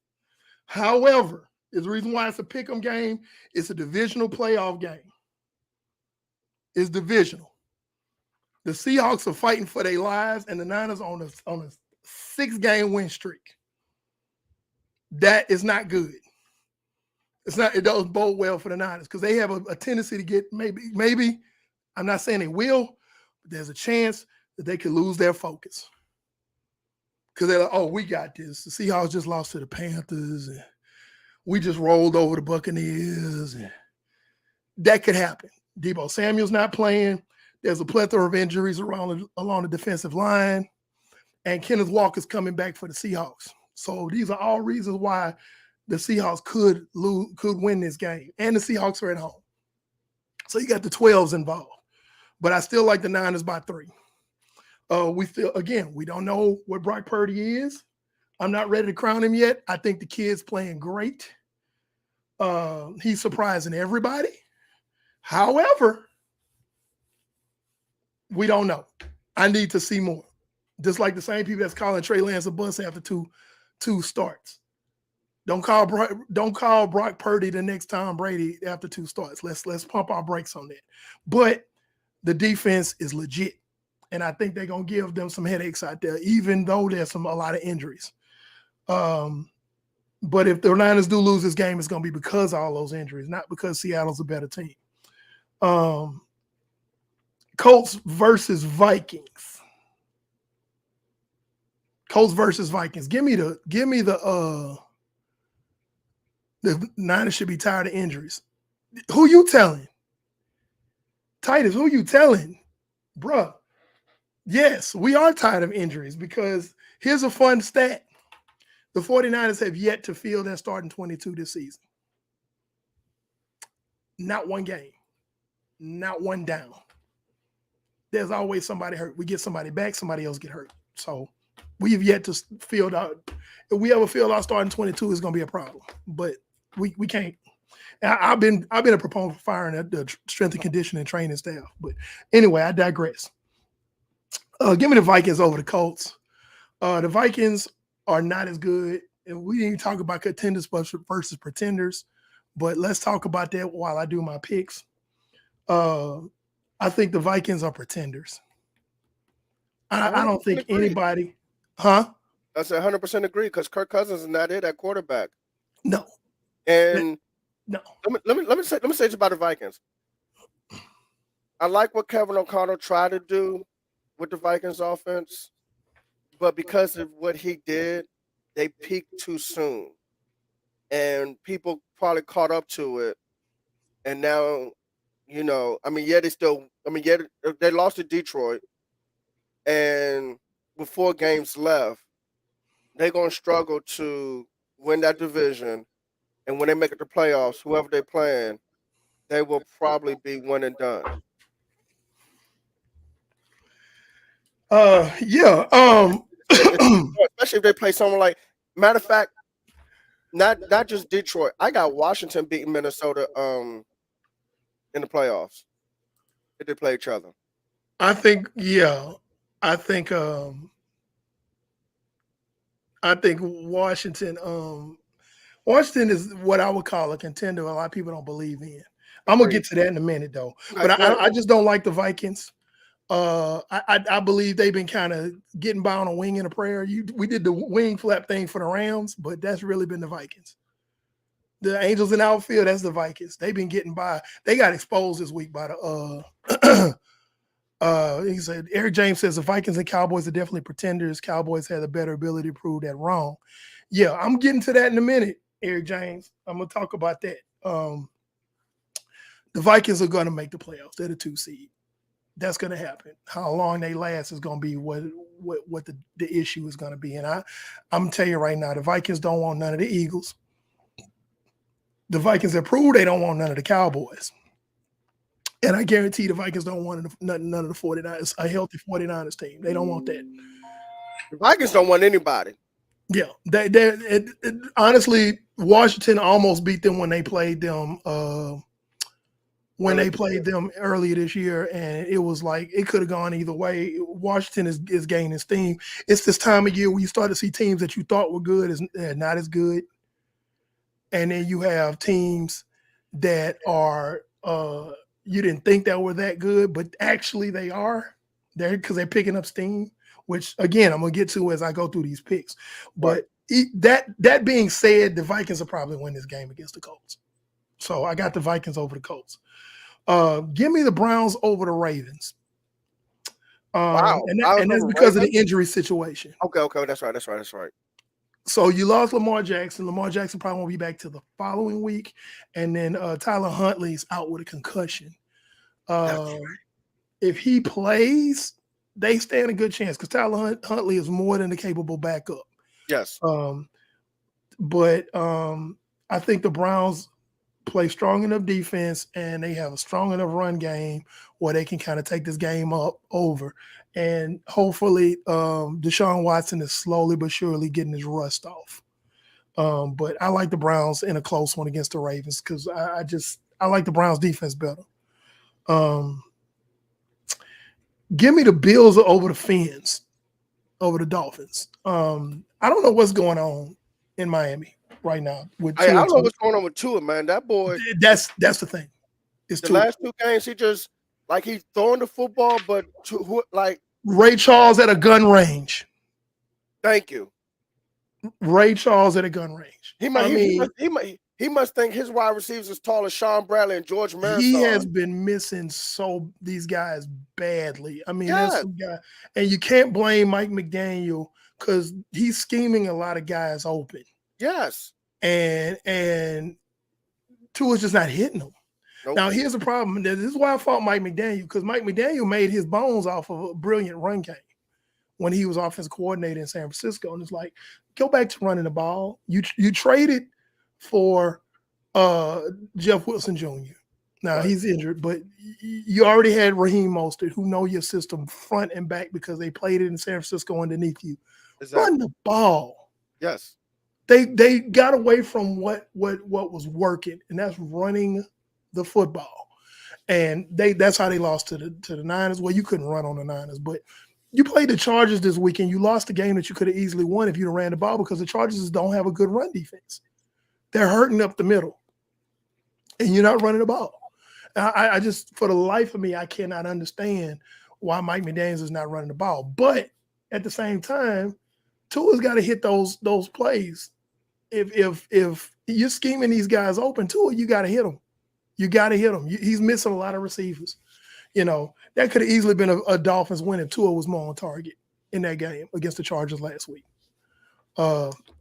However, there's a reason why it's a pick 'em game. It's a divisional playoff game. It's divisional. The Seahawks are fighting for their lives, and the Niners on a 6-game win streak. That is not good. It doesn't bode well for the Niners because they have a tendency to get maybe, I'm not saying they will, but there's a chance that they could lose their focus. Because they're like, oh, we got this. The Seahawks just lost to the Panthers, and we just rolled over the Buccaneers. And that could happen. Deebo Samuel's not playing. There's a plethora of injuries along the defensive line. And Kenneth Walker's coming back for the Seahawks. So these are all reasons why the Seahawks could win this game. And the Seahawks are at home. So you got the 12s involved. But I still like the Niners by 3. We don't know what Brock Purdy is. I'm not ready to crown him yet. I think the kid's playing great. He's surprising everybody. However, we don't know. I need to see more. Just like the same people that's calling Trey Lance a bust after two starts. Don't call Brock Purdy the next Tom Brady after 2 starts. Let's pump our brakes on that. But the defense is legit. And I think they're going to give them some headaches out there, even though there's a lot of injuries. But if the Niners do lose this game, it's going to be because of all those injuries, not because Seattle's a better team. Colts versus Vikings. Colts versus Vikings. Give me the Niners should be tired of injuries. Who you telling? Titus, who you telling? Bruh. Yes, we are tired of injuries because here's a fun stat. The 49ers have yet to field their starting 22 this season. Not one game. Not one down. There's always somebody hurt. We get somebody back, somebody else get hurt. So we've yet to field out. If we ever field our starting 22, it's going to be a problem. But we can't. I've been a proponent for firing the strength and conditioning training staff. But anyway, I digress. Give me the Vikings over the Colts. The Vikings are not as good. And we didn't talk about contenders versus pretenders. But let's talk about that while I do my picks. I think the Vikings are pretenders. I don't think anybody. Huh? I said 100% agree because Kirk Cousins is not it at quarterback. No. And no. Let me say this about the Vikings. I like what Kevin O'Connell tried to do with the Vikings offense, but because of what he did, they peaked too soon. And people probably caught up to it. And now, they lost to Detroit. And with 4 games left, they're going to struggle to win that division. And when they make it to playoffs, whoever they're playing, they will probably be one and done. Yeah. Especially if they play someone like, matter of fact, not just Detroit. I got Washington beating Minnesota in the playoffs if they play each other. I think Washington is what I would call a contender. A lot of people don't believe in. I'm gonna get to that in a minute though. But I just don't like the Vikings. I believe they've been kind of getting by on a wing and a prayer. We did the wing flap thing for the Rams, but that's really been the Vikings. The Angels in outfield, that's the Vikings. They've been getting by. They got exposed this week by the he said Eric James says the Vikings and Cowboys are definitely pretenders. Cowboys had a better ability to prove that wrong. Yeah, I'm getting to that in a minute, Eric James. I'm gonna talk about that. The Vikings are gonna make the playoffs. They're the 2 seed. That's gonna happen. How long they last is gonna be what the issue is gonna be. And I'm gonna tell you right now, the Vikings don't want none of the Eagles. The Vikings have proved they don't want none of the Cowboys. And I guarantee the Vikings don't want none of the 49ers, a healthy 49ers team. They don't want that. The Vikings don't want anybody. Yeah. Honestly, Washington almost beat them when they played them earlier this year. And it was like it could have gone either way. Washington is gaining steam. It's this time of year where you start to see teams that you thought were good is not as good. And then you have teams that are you didn't think that were that good, but actually they are. Because they're picking up steam, which again I'm gonna get to as I go through these picks. But that being said, the Vikings will probably win this game against the Colts. So I got the Vikings over the Colts. Give me the Browns over the Ravens. Wow, and that's because of the injury situation. Okay, that's right. So you lost Lamar Jackson. Lamar Jackson probably won't be back till the following week. And then Tyler Huntley's out with a concussion. If he plays, they stand a good chance because Tyler Huntley is more than a capable backup. Yes. But I think the Browns play strong enough defense and they have a strong enough run game where they can kind of take this game over. And hopefully Deshaun Watson is slowly but surely getting his rust off. But I like the Browns in a close one against the Ravens because I like the Browns defense better. Give me the Bills over the Fins, over the Dolphins. I don't know what's going on in Miami right now. I don't know what's going on with Tua, man. That boy. That's the thing. It's the last 2 games, he just like he's throwing the football, but like Ray Charles at a gun range. Thank you. Ray Charles at a gun range. He must think his wide receivers as tall as Sean Bradley and George Marathon. He has been missing these guys badly. I mean, that's some guy, and you can't blame Mike McDaniel because he's scheming a lot of guys open. Yes. And Tua's just not hitting them. Nope. Now, here's the problem. This is why I fought Mike McDaniel, because Mike McDaniel made his bones off of a brilliant run game when he was offensive coordinator in San Francisco. And it's like, go back to running the ball. You traded for Jeff Wilson Jr. Now, he's injured, but you already had Raheem Mostert, who know your system front and back because they played it in San Francisco underneath you. Exactly. Run the ball. Yes. They got away from what was working, and that's running the football. And that's how they lost to the Niners. Well, you couldn't run on the Niners, but you played the Chargers this weekend. You lost a game that you could have easily won if you'd ran the ball because the Chargers don't have a good run defense. They're hurting up the middle, and you're not running the ball. I just, for the life of me, I cannot understand why Mike McDaniels is not running the ball. But at the same time, Tua's got to hit those plays. If you're scheming these guys open, Tua, you got to hit them. You got to hit him. He's missing a lot of receivers. You know, that could have easily been a Dolphins win if Tua was more on target in that game against the Chargers last week.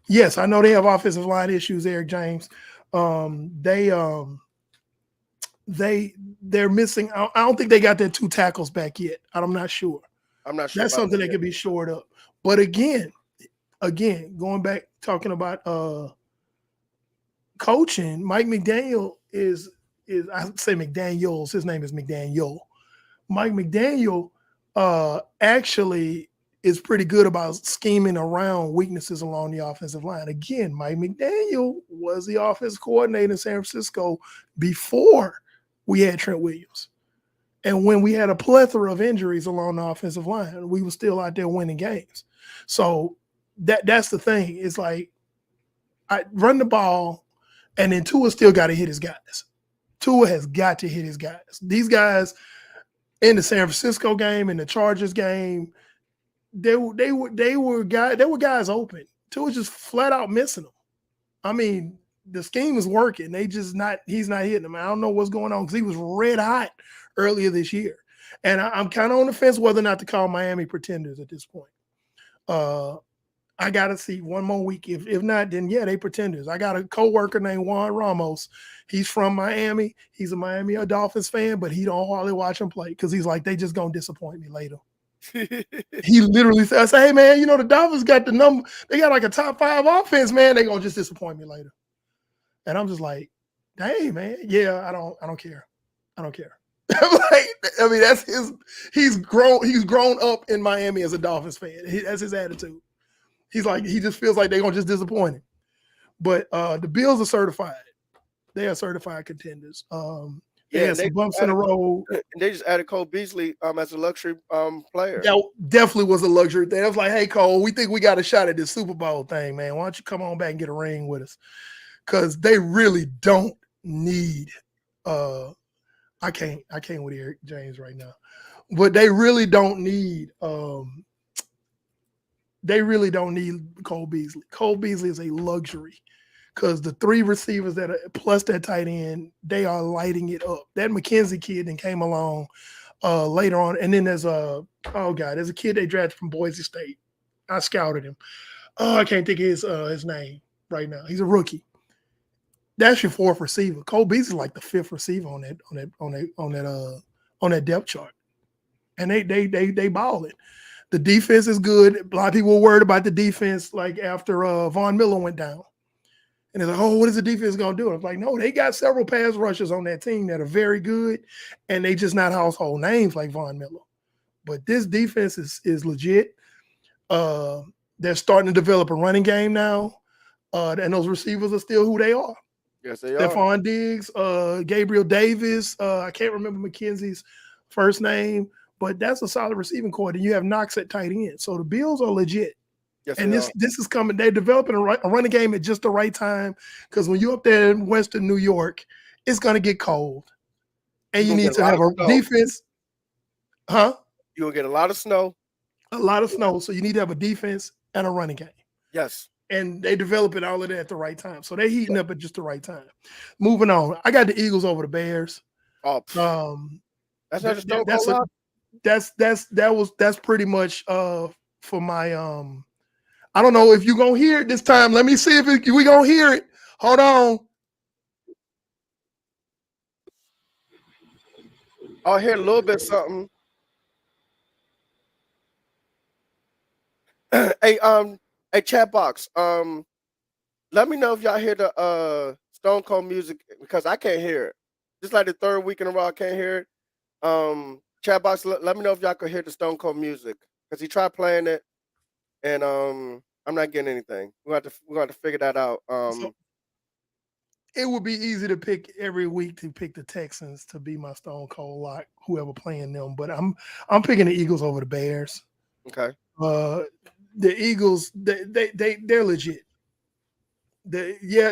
Yes, I know they have offensive line issues, Eric James. They're missing. I don't think they got their 2 tackles back yet. I'm not sure. I'm not sure. That's something that could be shored up. But again, going back talking about coaching, Mike McDaniel is I say McDaniels. His name is McDaniel. Mike McDaniel actually is pretty good about scheming around weaknesses along the offensive line. Again, Mike McDaniel was the offensive coordinator in San Francisco before we had Trent Williams. And when we had a plethora of injuries along the offensive line, we were still out there winning games. So that's the thing. It's like I run the ball, and then Tua still got to hit his guys. Tua has got to hit his guys. These guys, In the San Francisco game, in the Chargers game, there were guys open. Tua was just flat out missing them. I mean, the scheme is working. He's not hitting them. I don't know what's going on because he was red hot earlier this year. And I'm kind of on the fence whether or not to call Miami pretenders at this point. I got to see one more week. If not, then yeah, they pretenders. I got a coworker named Juan Ramos. He's from Miami. He's a Miami Dolphins fan, but he don't hardly watch them play because he's like, they just gonna disappoint me later. He literally said, I say, hey man, the Dolphins got the number. They got like a top 5 offense, man. They gonna just disappoint me later. And I'm just like, dang man, yeah, I don't care. I don't care. I mean, that's he's grown up in Miami as a Dolphins fan. That's his attitude. He's like, he just feels like they're gonna just disappoint him. But the Bills are certified. They are certified contenders. They had some bumps in the road. And they just added Cole Beasley as a luxury player. That definitely was a luxury thing. I was like, hey Cole, we think we got a shot at this Super Bowl thing, man. Why don't you come on back and get a ring with us? Because they really don't need I can't with Eric James right now. But they really don't need Cole Beasley. Cole Beasley is a luxury because the 3 receivers that are plus that tight end, they are lighting it up. That McKenzie kid then came along later on, and then there's a kid they drafted from Boise State. I scouted him. I can't think of his name right now. He's a rookie. That's your 4th receiver. Cole Beasley is like the 5th receiver on that depth chart, and they balling. The defense is good. A lot of people were worried about the defense, like after Von Miller went down. And they're like, oh, what is the defense going to do? I was like, no, they got several pass rushers on that team that are very good, and they just not household names like Von Miller. But this defense is legit. They're starting to develop a running game now, and those receivers are still who they are. Yes, they are. Stephon Diggs, Gabriel Davis. I can't remember McKenzie's first name. But that's a solid receiving core. And you have Knox at tight end. So the Bills are legit. Yes, and this is coming. They're developing a running game at just the right time. Because when you're up there in Western New York, it's going to get cold. And you need to have a defense. Huh? You'll get a lot of snow. A lot of snow. So you need to have a defense and a running game. Yes. And they developing all of that at the right time. So they're heating up at just the right time. Moving on. I got the Eagles over the Bears. Oh, that's not a stone that's pretty much for my I don't know if you're gonna hear it this time. Let me see if we gonna hear it. Hold on. I'll hear a little bit something. Hey, chat box. Let me know if y'all hear the Stone Cold music because I can't hear it. Just like the 3rd week in a row, I can't hear it. Chat box, let me know if y'all could hear the Stone Cold music because he tried playing it, and I'm not getting anything. We're going to figure that out. So it would be easy to pick every week to pick the Texans to be my Stone Cold lock, whoever playing them. But I'm picking the Eagles over the Bears. Okay. The Eagles, they're legit.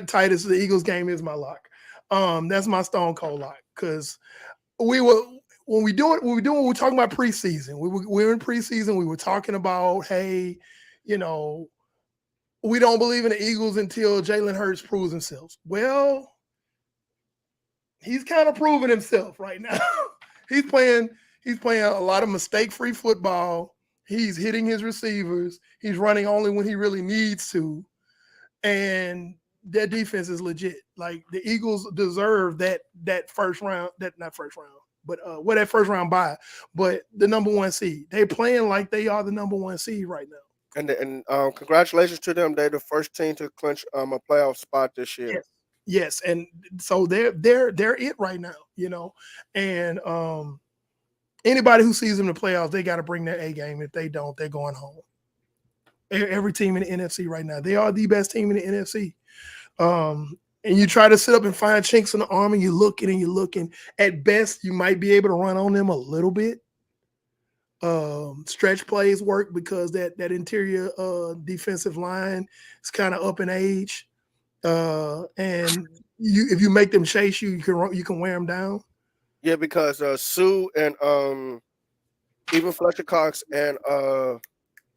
Titus, the Eagles game is my lock. That's my Stone Cold lock because when we're talking about preseason. We were in preseason. We were talking about, hey, we don't believe in the Eagles until Jalen Hurts proves himself. Well, he's kind of proving himself right now. He's playing a lot of mistake-free football. He's hitting his receivers. He's running only when he really needs to. And their defense is legit. Like the Eagles deserve that first round, that first round bye, but the number 1 seed. They're playing like they are the number 1 seed right now. And congratulations to them. They're the first team to clinch a playoff spot this year. Yes, and so they're it right now, And anybody who sees them in the playoffs, they got to bring their A game. If they don't, they're going home. Every team in the NFC right now, they are the best team in the NFC. And you try to sit up and find chinks in the armor, you're looking and you're looking. At best, you might be able to run on them a little bit. Stretch plays work because that interior defensive line is kind of up in age. And if you make them chase you, you can wear them down. Yeah, because Sue and even Fletcher Cox and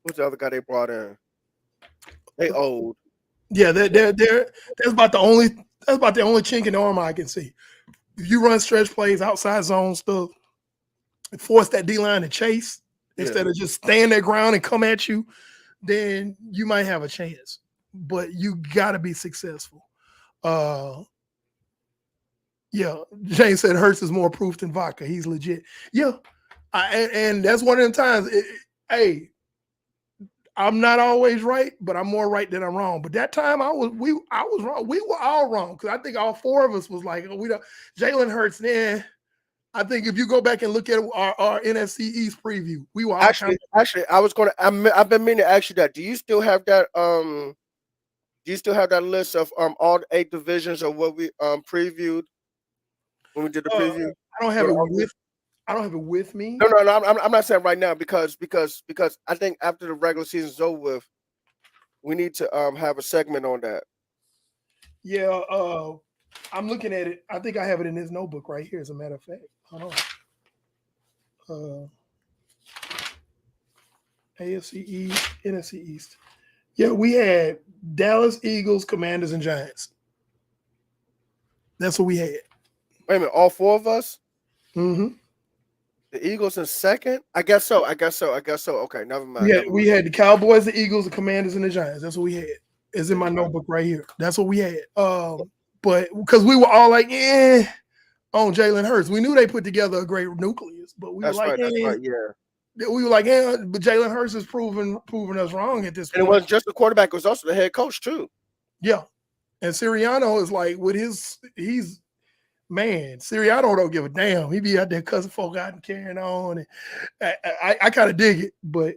what's the other guy they brought in? They old. Yeah, that's about the only chink in the armor I can see. If you run stretch plays, outside zone stuff, and force that D line to chase instead of just stand their ground and come at you, then you might have a chance. But you got to be successful. Yeah, James said Hurts is more proof than vodka. He's legit. Yeah, and that's one of them times. Hey, I'm not always right, but I'm more right than I'm wrong. But that time I was wrong. We were all wrong because I think all four of us was like, oh, we don't. Jalen Hurts. Then I think if you go back and look at our NFC East preview, we were all Actually, I was gonna. I've been meaning to ask you that. Do you still have that? Do you still have that list of all 8 divisions of what we previewed when we did the preview? I don't have it with. I don't have it with me. No. I'm not saying right now because I think after the regular season's over with, we need to have a segment on that. Yeah, I'm looking at it. I think I have it in this notebook right here. As a matter of fact, hold on. AFC East, NFC East. Yeah, we had Dallas, Eagles, Commanders, and Giants. That's what we had. Wait a minute, all 4 of us? Mm-hmm. The Eagles in second? I guess so. Okay, never mind. We had the Cowboys, the Eagles, the Commanders, and the Giants. That's what we had. It's in my notebook right here. That's what we had. But because we were all like, on Jalen Hurts. We knew they put together a great nucleus, but we were like, yeah. We were like, but Jalen Hurts is proving us wrong at this point. And it wasn't just the quarterback, it was also the head coach, too. Yeah. And Sirianno is like, with Sirianno don't give a damn. He be out there cussing folk out and carrying on. And I kind of dig it. But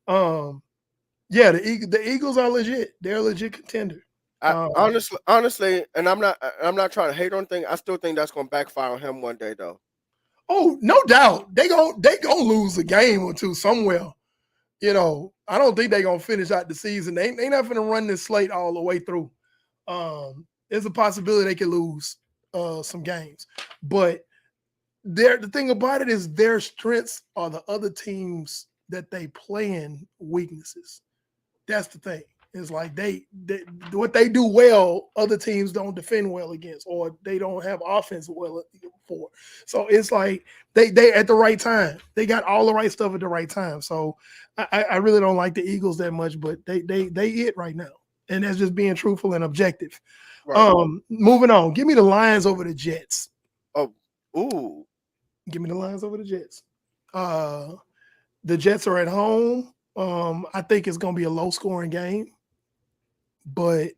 yeah, the Eagles are legit. They're a legit contender. Honestly, and I'm not trying to hate on things. I still think that's going to backfire on him one day, though. Oh, no doubt. They gonna lose a game or two somewhere. You know, I don't think they're gonna finish out the season. They not gonna run this slate all the way through. There's a possibility they could lose some games. But the thing about it is their strengths are the other teams that they play in weaknesses. That's the thing. It's like they what they do well, other teams don't defend well against, or they don't have offense well for. So it's like they at the right time. They got all the right stuff at the right time. So I really don't like the Eagles that much, but they it right now. And that's just being truthful and objective. Right. Moving on. Give me the Lions over the Jets. Oh, ooh. Give me the Lions over the Jets. The Jets are at home. I think it's going to be a low-scoring game, but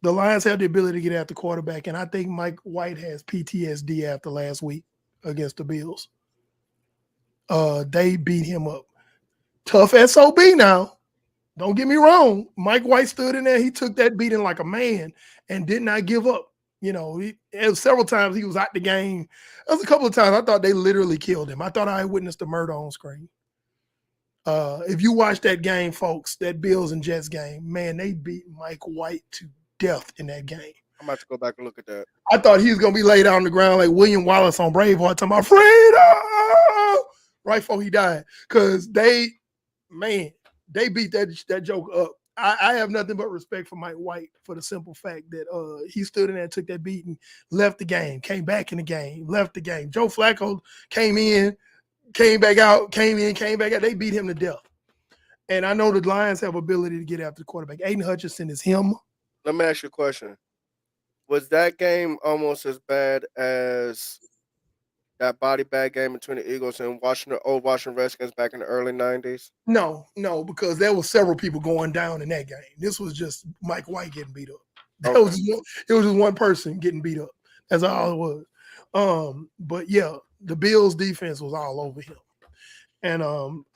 the Lions have the ability to get at the quarterback, and I think Mike White has PTSD after last week against the Bills. They beat him up. Tough SOB now. Don't get me wrong. Mike White stood in there. He took that beating like a man and did not give up. You know, several times he was out the game. There was a couple of times I thought they literally killed him. I thought I witnessed a murder on screen. If you watch that game, folks, that Bills and Jets game, man, they beat Mike White to death in that game. I'm about to go back and look at that. I thought he was going to be laid out on the ground like William Wallace on Braveheart, talking about freedom, right before he died. Because they beat that joke up. I have nothing but respect for Mike White for the simple fact that he stood in there, took that beating, left the game, came back in the game, left the game. Joe Flacco came in, came back out, came in, came back out. They beat him to death. And I know the Lions have ability to get after the quarterback. Aiden Hutchinson is him. Let me ask you a question. Was that game almost as bad as that body bag game between the Eagles and old Washington Redskins back in the early 90s? No, because there were several people going down in that game. This was just Mike White getting beat up. Okay. It was just one person getting beat up. That's all it was. But yeah, the Bills defense was all over him. And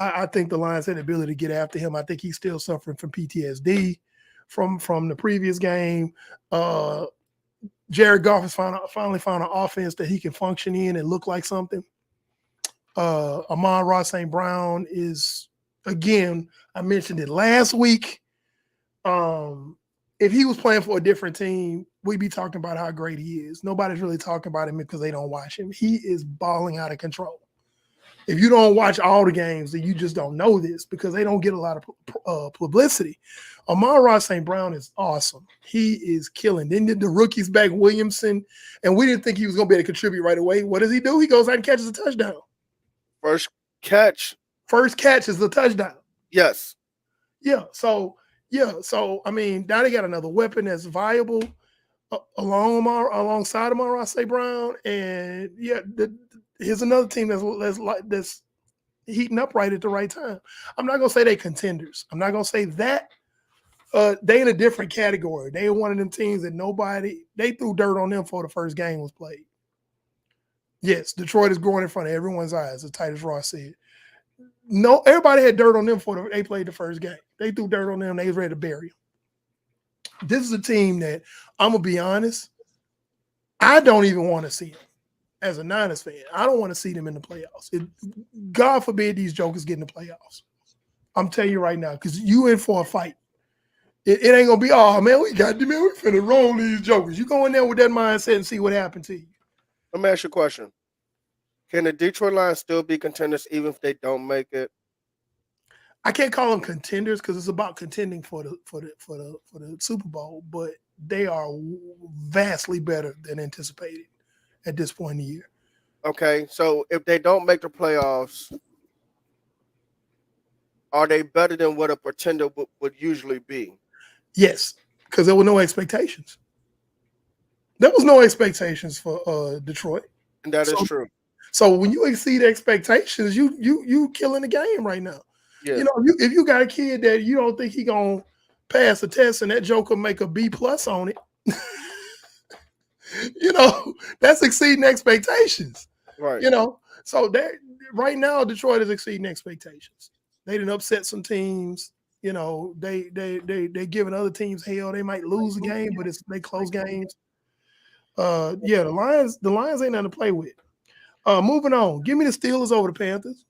I think the Lions had the ability to get after him. I think he's still suffering from PTSD from the previous game. Jared Goff has finally found an offense that he can function in and look like something. Amon-Ra St. Brown is, again, I mentioned it last week. If he was playing for a different team, we be talking about how great he is. Nobody's really talking about him because they don't watch him. He is balling out of control. If you don't watch all the games, then you just don't know this because they don't get a lot of publicity. Amon-Ra St. Brown is awesome. He is killing. Then the rookies back, Williamson, and we didn't think he was going to be able to contribute right away. What does he do? He goes out and catches a touchdown. First catch. First catch is the touchdown. Yes. Yeah. So I mean, now they got another weapon that's viable alongside Amon-Ra St. Brown, and here's another team that's heating up right at the right time. I'm not gonna say they contenders. I'm not gonna say that. They in a different category. They are one of them teams that they threw dirt on them before the first game was played. Yes, Detroit is growing in front of everyone's eyes, as Titus Ross said. No, everybody had dirt on them before they played the first game. They threw dirt on them. They was ready to bury them. This is a team that, I'm gonna be honest, I don't even want to see them. As a Niners fan, I don't want to see them in the playoffs. God forbid these jokers get in the playoffs. I'm telling you right now, because you in for a fight. It ain't gonna be, oh man, we finna roll these jokers. You go in there with that mindset and see what happened to you. Let me ask you a question. Can the Detroit Lions still be contenders even if they don't make it? I can't call them contenders because it's about contending for the Super Bowl, but they are vastly better than anticipated at this point in the year. Okay, so if they don't make the playoffs, are they better than what a pretender would usually be? Yes, because there were no expectations. There was no expectations for Detroit. And that is true. So when you exceed expectations, you killing the game right now. Yes. You know, if you got a kid that you don't think he gonna pass a test and that joker make a B+ on it, you know, that's exceeding expectations. Right. You know, so that right now Detroit is exceeding expectations. They didn't upset some teams. You know, they giving other teams hell. They might lose a game, but they close games. The Lions ain't nothing to play with. Moving on. Give me the Steelers over the Panthers.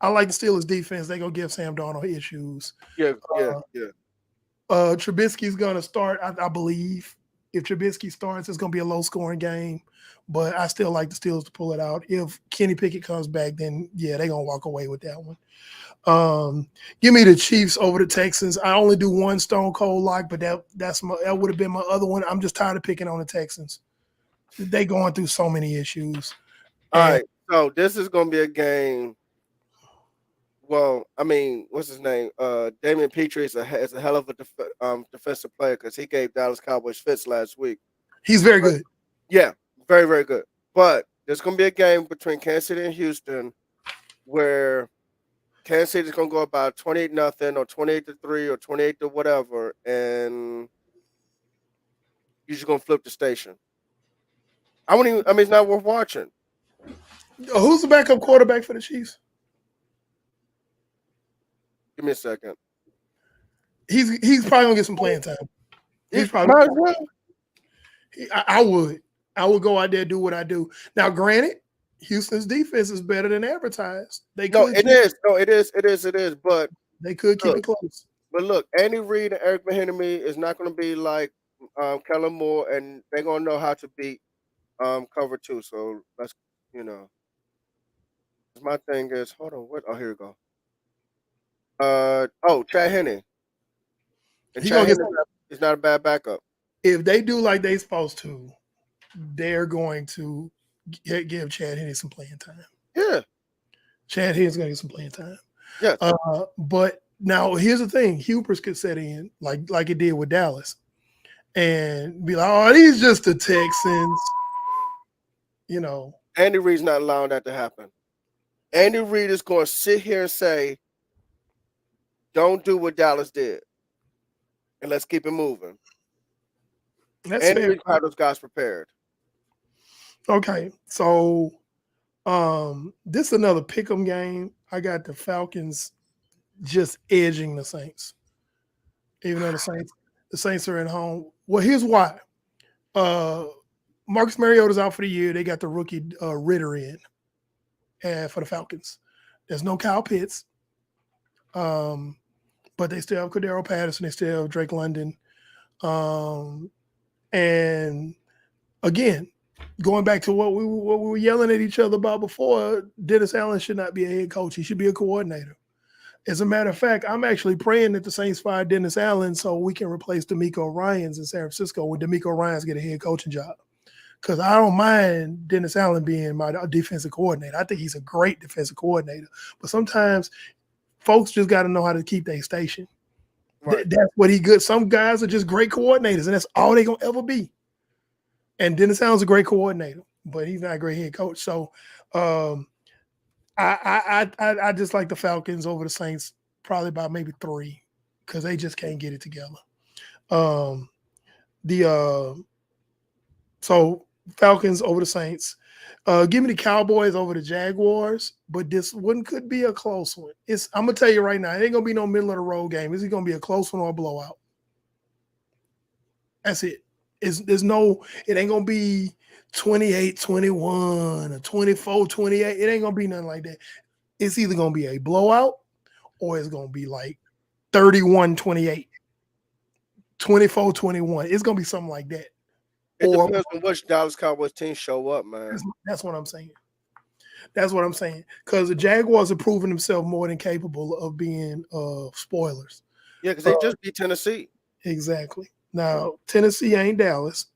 I like the Steelers defense. They're gonna give Sam Darnold issues. Yeah. Trubisky's gonna start, I believe. If Trubisky starts, it's gonna be a low-scoring game, but I still like the Steelers to pull it out. If Kenny Pickett comes back, then yeah, they're gonna walk away with that one. Give me the Chiefs over the Texans. I only do one Stone Cold lock, but that would have been my other one. I'm just tired of picking on the Texans. They going through so many issues. All right, so this is gonna be a game. Well, I mean, what's his name? Damian Petrie is a hell of a defensive player because he gave Dallas Cowboys fits last week. He's very good. Yeah, very, very good. But there's going to be a game between Kansas City and Houston where Kansas City is going to go about 28-0 or 28-3 or 28 to whatever, and you're just going to flip the station. It's not worth watching. Who's the backup quarterback for the Chiefs? Give me a second. He's probably gonna get some playing time. He's probably. I would go out there and do what I do. Now, granted, Houston's defense is better than advertised. It is. But they could keep it close. But look, Andy Reid and Eric Bieniemy is not going to be like Kellen Moore, and they're going to know how to beat cover two. So let's, my thing is, hold on, what? Oh, here we go. Chad Henne. And Chad Henne is not a bad backup. If they do like they're supposed to, they're going to give Chad Henne some playing time. Yeah. Chad Henne's going to get some playing time. Yes. But now here's the thing. Hubris could set in like it did with Dallas and be like, oh, these just the Texans. Andy Reid's not allowing that to happen. Andy Reid is going to sit here and say, don't do what Dallas did. And let's keep it moving. That's Andy fair. Reid had those guys prepared. Okay. So this is another pick'em game. I got the Falcons just edging the Saints. Even though the Saints are at home. Well, here's why. Marcus Mariota's out for the year. They got the rookie Ritter in for the Falcons. There's no Kyle Pitts. But they still have Cordero Patterson. They still have Drake London. And again, going back to what we were yelling at each other about before, Dennis Allen should not be a head coach. He should be a coordinator. As a matter of fact, I'm actually praying that the Saints fire Dennis Allen so we can replace D'Amico Ryans in San Francisco when D'Amico Ryans get a head coaching job. Because I don't mind Dennis Allen being my defensive coordinator. I think he's a great defensive coordinator. But sometimes folks just got to know how to keep their station. Right. That's what he good. Some guys are just great coordinators, and that's all they're going to ever be. And Dennis Allen's a great coordinator, but he's not a great head coach. So I just like the Falcons over the Saints probably by maybe 3 because they just can't get it together. So Falcons over the Saints. Give me the Cowboys over the Jaguars, but this one could be a close one. I'm gonna tell you right now, it ain't gonna be no middle of the road game. Is it gonna be a close one or a blowout? That's it. It ain't gonna be 28-21 or 24-28. It ain't gonna be nothing like that. It's either gonna be a blowout or it's gonna be like 31-28, 24-21. It's gonna be something like that. It depends on which Dallas Cowboys team show up, man. That's what I'm saying. That's what I'm saying. Because the Jaguars have proven themselves more than capable of being spoilers. Yeah, because they just beat Tennessee. Exactly. Now, Tennessee ain't Dallas,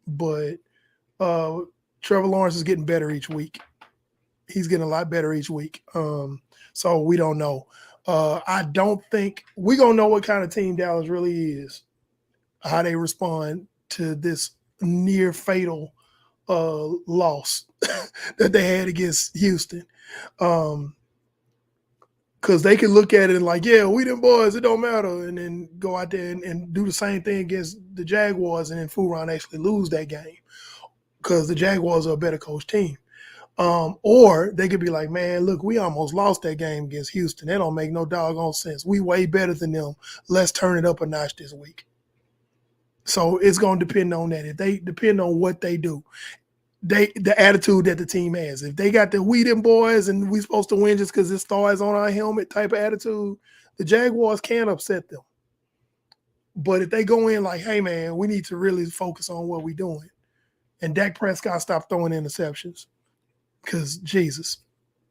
but Trevor Lawrence is getting better each week. He's getting a lot better each week. So we don't know. I don't think we're going to know what kind of team Dallas really is, how they respond to this near fatal loss that they had against Houston. Because they can look at it like, yeah, we them boys, it don't matter, and then go out there and do the same thing against the Jaguars and then fool around actually lose that game because the Jaguars are a better coach team. Or they could be like, man, look, we almost lost that game against Houston. That don't make no doggone sense. We way better than them. Let's turn it up a notch this week. So it's going to depend on that. If they depend on what they do, the attitude that the team has. If they got the we them boys and we supposed to win just because this star is on our helmet type of attitude, the Jaguars can't upset them. But if they go in like, hey, man, we need to really focus on what we're doing. And Dak Prescott stop throwing interceptions because Jesus.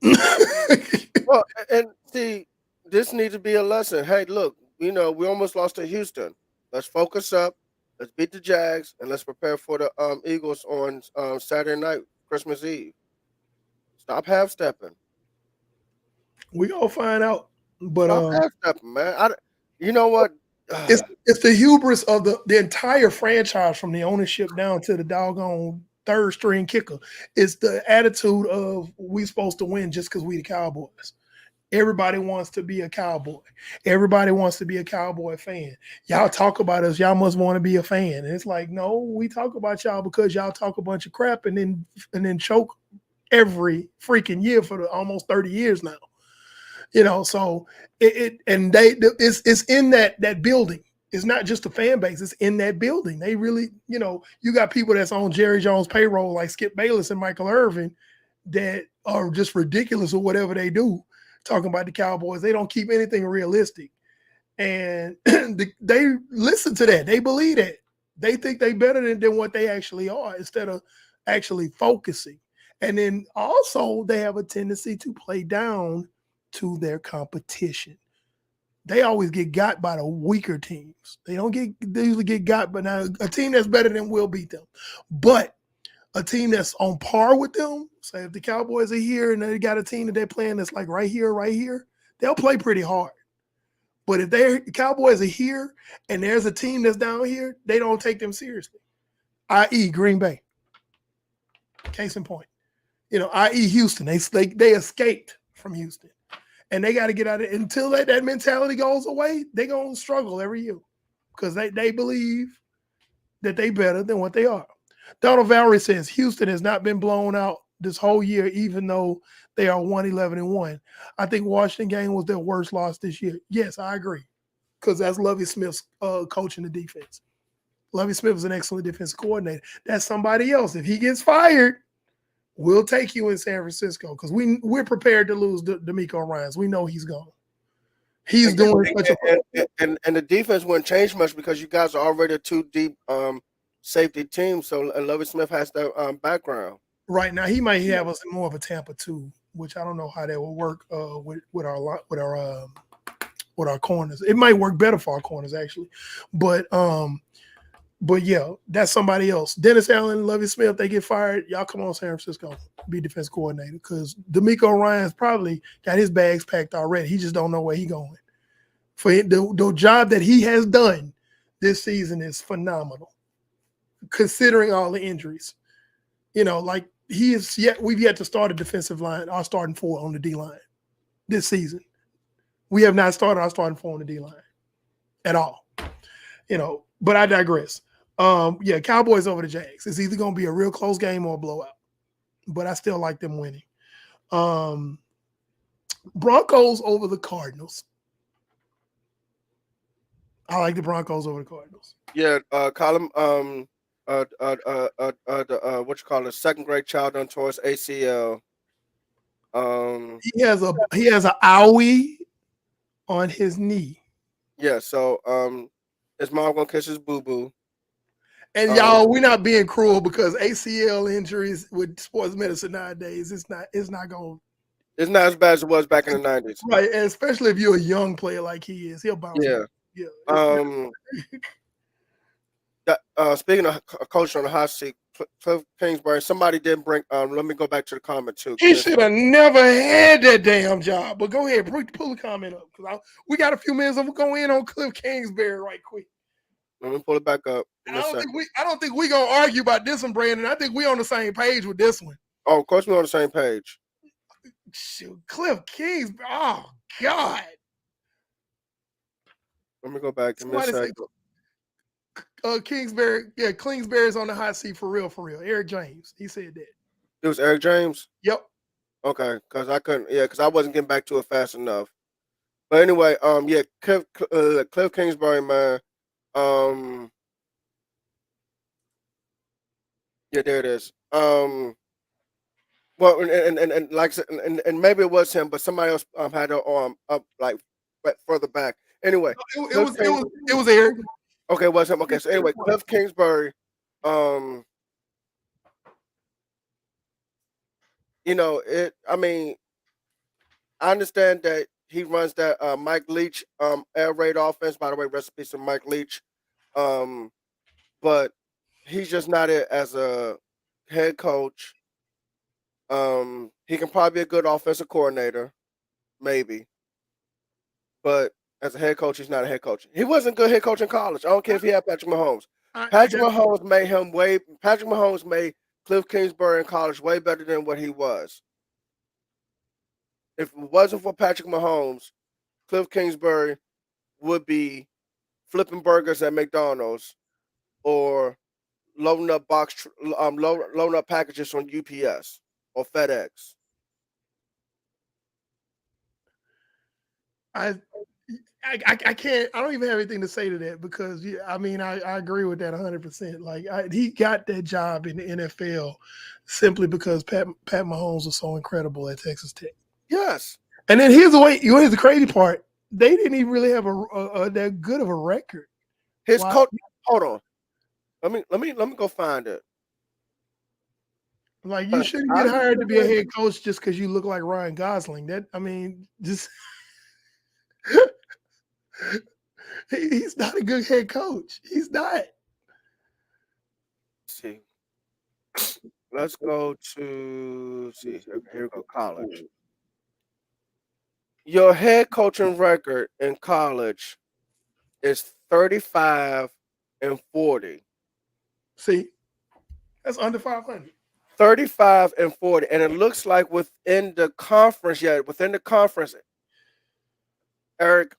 Well, and see, this needs to be a lesson. Hey, look, we almost lost to Houston. Let's focus up. Let's beat the Jags, and let's prepare for the Eagles on Saturday night, Christmas Eve. Stop half-stepping. We gonna find out. But Stop half-stepping, man. You know what? It's the hubris of the entire franchise from the ownership down to the doggone third string kicker. It's the attitude of we supposed to win just because we the Cowboys. Everybody wants to be a Cowboy. Everybody wants to be a Cowboy fan. Y'all talk about us. Y'all must want to be a fan. And it's like, no, we talk about y'all because y'all talk a bunch of crap and then choke every freaking year for almost 30 years now. So it's in that building. It's not just the fan base. It's in that building. They really, you got people that's on Jerry Jones' payroll like Skip Bayless and Michael Irvin that are just ridiculous or whatever they do. Talking about the Cowboys, they don't keep anything realistic, and they listen to that. They believe that. They think they better than what they actually are instead of actually focusing. And then also they have a tendency to play down to their competition. They always get got by the weaker teams. They usually get got, but now a team that's better than will beat them. But a team that's on par with them, say if the Cowboys are here and they got a team that they're playing that's like right here, they'll play pretty hard. But if the Cowboys are here and there's a team that's down here, they don't take them seriously, i.e. Green Bay. Case in point. I.e. Houston. They escaped from Houston. And they got to get out of it. Until that mentality goes away, they're going to struggle every year because they believe that they better than what they are. Donald Valerie says Houston has not been blown out this whole year, even though they are 1-11-1. I think Washington game was their worst loss this year. Yes, I agree, because that's Lovie Smith's coaching the defense. Lovie Smith is an excellent defensive coordinator. That's somebody else. If he gets fired, we'll take you in San Francisco because we're prepared to lose D'Amico Ryans. We know he's gone. He's doing such a And the defense wouldn't change much because you guys are already a two deep safety team. So and Lovie Smith has that background. Right now, he might have us in more of a Tampa 2, which I don't know how that will work with our corners. It might work better for our corners actually, but yeah, that's somebody else. Dennis Allen, Lovie Smith, they get fired. Y'all come on, San Francisco, be defense coordinator because D'Amico Ryan's probably got his bags packed already. He just don't know where he going. For the job that he has done this season is phenomenal, considering all the injuries. You know, like we've yet to start a defensive line, our starting four on the D line this season. We have not started our starting four on the D line at all. You know, but I digress. Yeah, Cowboys over the Jags. It's either going to be a real close game or a blowout, but I still like them winning. Broncos over the Cardinals. I like the Broncos over the Cardinals. Yeah, Colin. What you call it? Second grade child done towards ACL. He has a owie on his knee. Yeah, so his mom gonna kiss his boo boo. And y'all, we're not being cruel because ACL injuries with sports medicine nowadays, it's not going. It's not as bad as it was back in the 90s. Right, and especially if you're a young player like he is, he'll bounce. Yeah. Yeah. Speaking of coach on the hot seat, Cliff Kingsbury, somebody did bring. Let me go back to the comment too. He should have never had that damn job. But go ahead, pull the comment up because we got a few minutes. We'll go in on Cliff Kingsbury right quick. Let me pull it back up. I don't think we gonna argue about this one, Brandon. I think we on the same page with this one. Oh, of course we're on the same page. Shoot, Cliff Kingsbury. Oh God. Let me go back. Give me a second. Kingsbury's on the hot seat for real. Eric James, he said that. It was Eric James? Yep. Okay, because I couldn't, because I wasn't getting back to it fast enough. But anyway, Cliff Kingsbury, man. Yeah, there it is. Well, and like, and maybe it was him, but somebody else had their arm up like further back. Anyway, it was Eric. Okay, it was him. Okay, so anyway, Cliff Kingsbury, you know, I mean, I understand that he runs that Mike Leach air raid offense. By the way, rest in peace to Mike Leach. But he's just not it as a head coach. He can probably be a good offensive coordinator, maybe. But as a head coach, he's not a head coach. He wasn't a good head coach in college. I don't care if he had Patrick Mahomes. Patrick Mahomes made Cliff Kingsbury in college way better than what he was. If it wasn't for Patrick Mahomes, Cliff Kingsbury would be flipping burgers at McDonald's or loading up packages on UPS or FedEx. I can't. I don't even have anything to say to that because I mean I agree with that 100%. Like he got that job in the NFL simply because Pat Mahomes was so incredible at Texas Tech. Yes. And then here's the crazy part. They didn't even really have a that good of a record. His coach. Hold on. Let me go find it. Like you shouldn't get hired to be a head coach just because you look like Ryan Gosling. Just he's not a good head coach. He's not. Let's see. Let's go to here we go. College. Your head coaching record in college is 35-40. See, that's under 500. 35-40, and it looks like within the conference, Eric,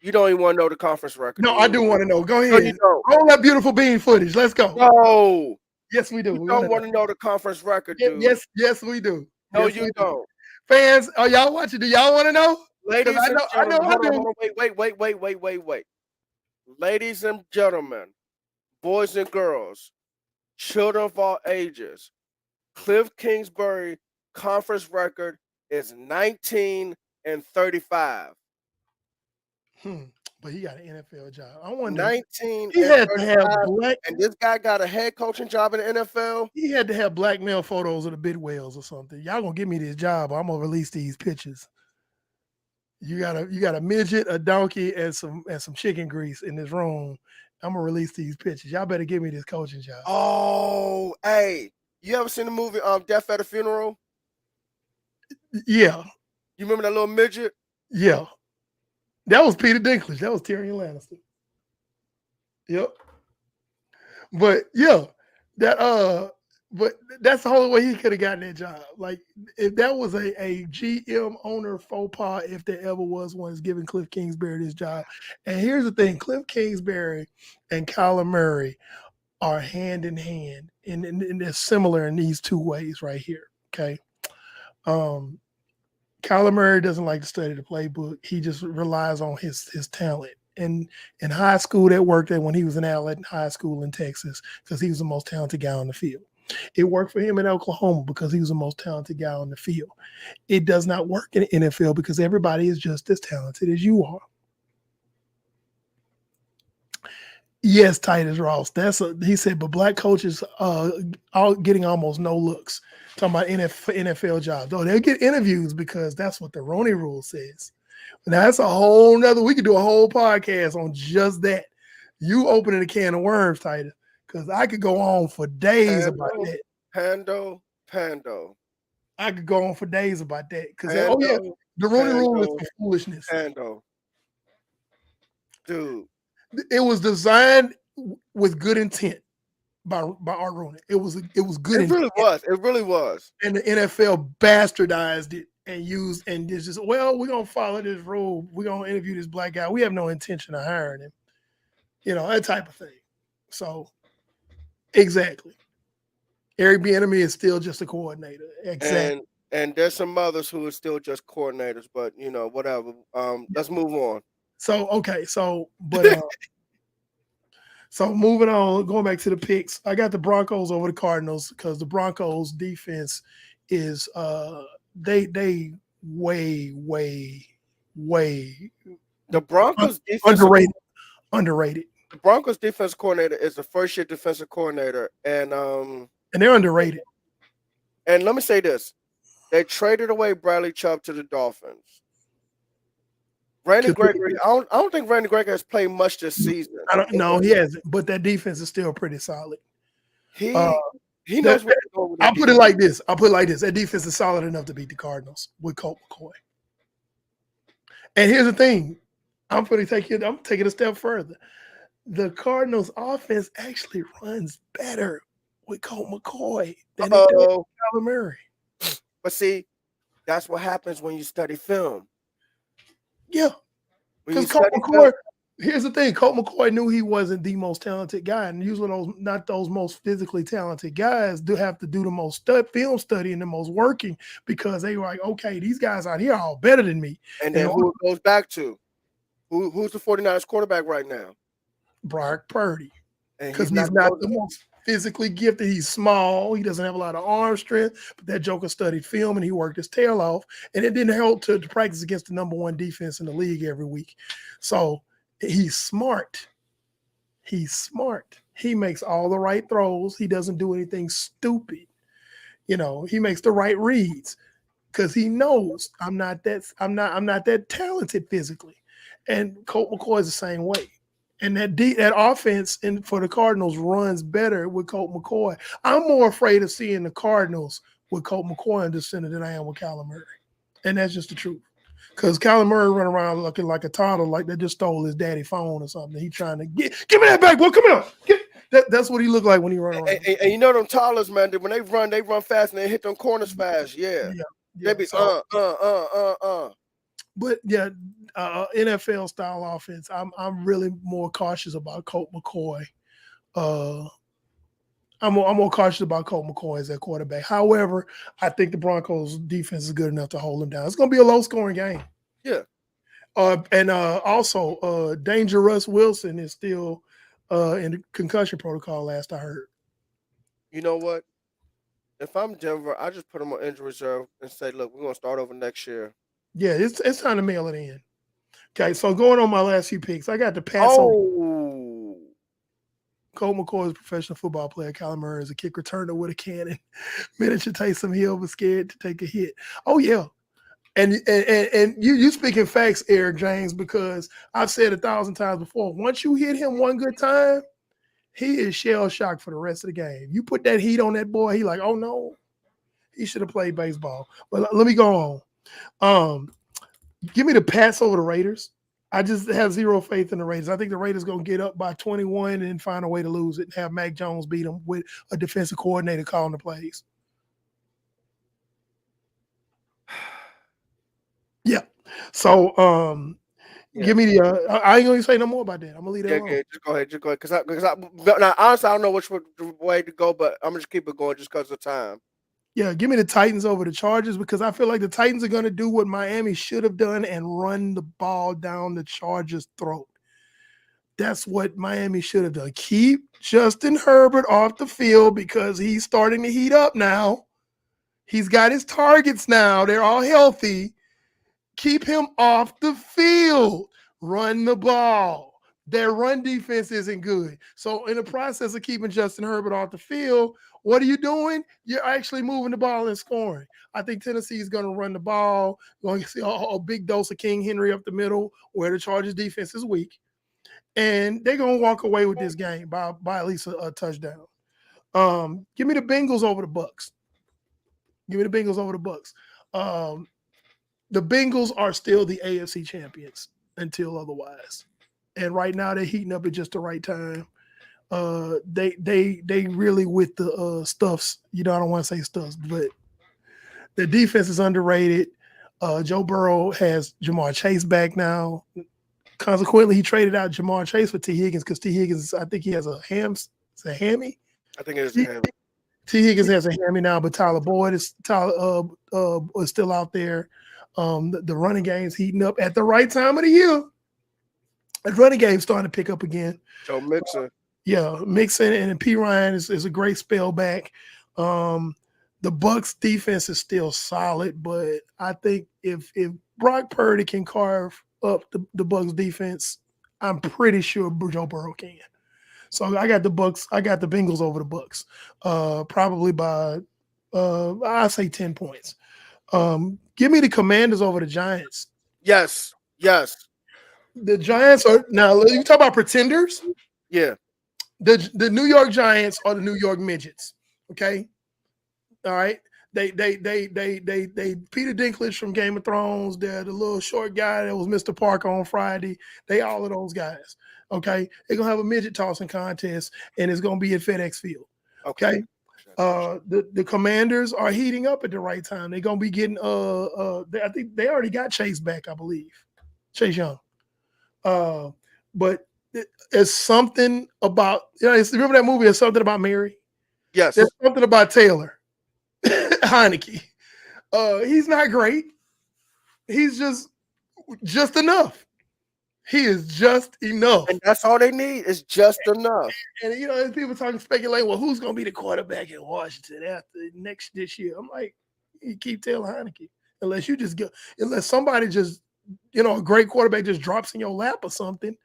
you don't even want to know the conference record. No, I do want to know. Go ahead. No, you don't. Roll that beautiful bean footage. Let's go. No. Yes, we do. You don't want to know the conference record, dude. Yes, we do. No, yes, you don't. Fans, are y'all watching? Do y'all want to know? Ladies and gentlemen, hold on. Wait. Ladies and gentlemen, boys and girls, children of all ages, Cliff Kingsbury conference record is 19-35. But he got an NFL job. I wonder. 19 He and had to have 35, black. and this guy got a head coaching job in the NFL. He had to have blackmail photos of the bid whales or something. Y'all gonna give me this job? I'm gonna release these pictures. You got a midget, a donkey, and some chicken grease in this room. I'm gonna release these pictures. Y'all better give me this coaching job. Oh, hey, you ever seen the movie Death at a Funeral? Yeah, You remember that little midget? yeah. That was Peter Dinklage. That was Tyrion Lannister. Yep. But yeah, but that's the whole way he could have gotten that job. Like if that was a GM owner faux pas, if there ever was one, is giving Cliff Kingsbury this job. And here's the thing: Cliff Kingsbury and Kyler Murray are hand in hand, and they're similar in these two ways right here. Okay. Kyler Murray doesn't like to study the playbook. He just relies on his talent. And in high school, that worked when he was in Allen High School in Texas because he was the most talented guy on the field. It worked for him in Oklahoma because he was the most talented guy on the field. It does not work in the NFL because everybody is just as talented as you are. Yes, Titus Ross. He said, but black coaches are getting almost no looks. Talking about NFL jobs. Oh, they'll get interviews because that's what the Roney Rule says. Now that's a whole nother. We could do a whole podcast on just that. You opening a can of worms, Titus, because I could go on for days about that. Pando. I could go on for days about that because the Roney Rule is for foolishness. Pando, dude, it was designed with good intent by Art Rooney. It was good. It really was. And the NFL bastardized it and used and just we're gonna follow this rule. We're gonna interview this black guy. We have no intention of hiring him. You know, that type of thing. So exactly. Eric Bieniemy is still just a coordinator. Exactly. And there's some others who are still just coordinators, but you know, whatever. Let's move on. So so moving on, going back to the picks, I got the Broncos over the Cardinals because the Broncos defense is they way the Broncos underrated. The Broncos defense coordinator is a first-year defensive coordinator, and they're underrated. And let me say this: they traded away Bradley Chubb to the Dolphins. Randy Gregory, I don't think Randy Gregory has played much this season. I don't know, he hasn't, but that defense is still pretty solid. He knows what to go with. I'll put it like this. That defense is solid enough to beat the Cardinals with Colt McCoy. And here's the thing. I'm taking a step further. The Cardinals offense actually runs better with Colt McCoy than it does with Kyler Murray. But see, that's what happens when you study film. Yeah. Because Colt McCoy, here's the thing. Colt McCoy knew he wasn't the most talented guy. And usually not those most physically talented guys do have to do the most film study and the most working because they were like, okay, these guys out here are all better than me. And then who it goes back to? Who's the 49ers quarterback right now? Brock Purdy. Because he's not the most physically gifted. He's small. He doesn't have a lot of arm strength, but that joker studied film and he worked his tail off. And it didn't help to practice against the number one defense in the league every week. So he's smart. He makes all the right throws. He doesn't do anything stupid. You know, he makes the right reads because he knows I'm not that talented physically. And Colt McCoy is the same way. And that offense for the Cardinals runs better with Colt McCoy. I'm more afraid of seeing the Cardinals with Colt McCoy under center than I am with Kyler Murray. And that's just the truth. Because Kyler Murray run around looking like a toddler, like they just stole his daddy's phone or something. He's trying to give me that back, boy. Come here. That's what he looked like when he run around. And you know them toddlers, man, when they run fast and they hit them corners fast. Yeah. They be But yeah, NFL style offense. I'm really more cautious about Colt McCoy. I'm more cautious about Colt McCoy as their quarterback. However, I think the Broncos defense is good enough to hold them down. It's going to be a low scoring game. Yeah. And also, Dangerous Wilson is still in the concussion protocol. Last I heard. You know what? If I'm Denver, I just put him on injury reserve and say, look, we're going to start over next year. Yeah, it's time to mail it in. Okay, so going on my last few picks, I got to pass over Oh, Colt McCoy is a professional football player. Kyler Murray is a kick returner with a cannon. Miniature Taysom Hill was scared to take a hit. Oh yeah, and you speaking facts, Eric James, because I've said 1,000 times before. Once you hit him one good time, he is shell shocked for the rest of the game. You put that heat on that boy, he like, oh no, he should have played baseball. But let me go on. Give me the pass over the Raiders. I just have zero faith in the Raiders. I think the Raiders going to get up by 21 and find a way to lose it and have Mac Jones beat them with a defensive coordinator calling the plays. Yeah. So, give me the. I ain't going to say no more about that. I'm going to leave that alone. yeah, just go ahead. Because now, honestly, I don't know which way to go, but I'm just keep it going just because of time. Yeah, give me the Titans over the Chargers because I feel like the Titans are going to do what Miami should have done and run the ball down the Chargers' throat. That's what Miami should have done. Keep Justin Herbert off the field because he's starting to heat up now. He's got his targets now. They're all healthy. Keep him off the field. Run the ball. Their run defense isn't good. So in the process of keeping Justin Herbert off the field, what are you doing? You're actually moving the ball and scoring. I think Tennessee is going to run the ball, going to see a big dose of King Henry up the middle where the Chargers defense is weak. And they're going to walk away with this game by at least a touchdown. Give me the Bengals over the Bucks. Give me the Bengals over the Bucks. The Bengals are still the AFC champions until otherwise. And right now they're heating up at just the right time. They really with the stuffs. You know, I don't want to say stuffs, but the defense is underrated. Joe Burrow has Jamar Chase back now. Consequently, he traded out Jamar Chase for T. Higgins because T. Higgins, I think he has a hammy. I think it is a hammy. T. Higgins has a hammy now, but Tyler Boyd is still out there. The running game's heating up at the right time of the year. The running game's starting to pick up again. Joe Mixon. Mixon and P. Ryan is a great spell back. The Bucks defense is still solid, but I think if Brock Purdy can carve up the Bucks defense, I'm pretty sure Joe Burrow can. So I got the Bucks. I got the Bengals over the Bucks, probably by I say 10 points. Give me the Commanders over the Giants. Yes. The Giants are now. You talk about pretenders. Yeah. The New York Giants are the New York midgets. Okay. All right. They Peter Dinklage from Game of Thrones. They're the little short guy that was Mr. Parker on Friday. They all of those guys. Okay. They're gonna have a midget tossing contest, and it's gonna be at FedEx Field. Okay. The Commanders are heating up at the right time. They're gonna be getting I think they already got Chase back, I believe. Chase Young. But there's something about remember that movie, There's Something About Mary? Yes. There's something about Taylor Heineke. He's not great. He's just enough. He is just enough. And that's all they need is just enough. And people talking speculating, well, who's gonna be the quarterback in Washington after this year? I'm like, you keep Taylor Heineke. Unless somebody just, a great quarterback just drops in your lap or something,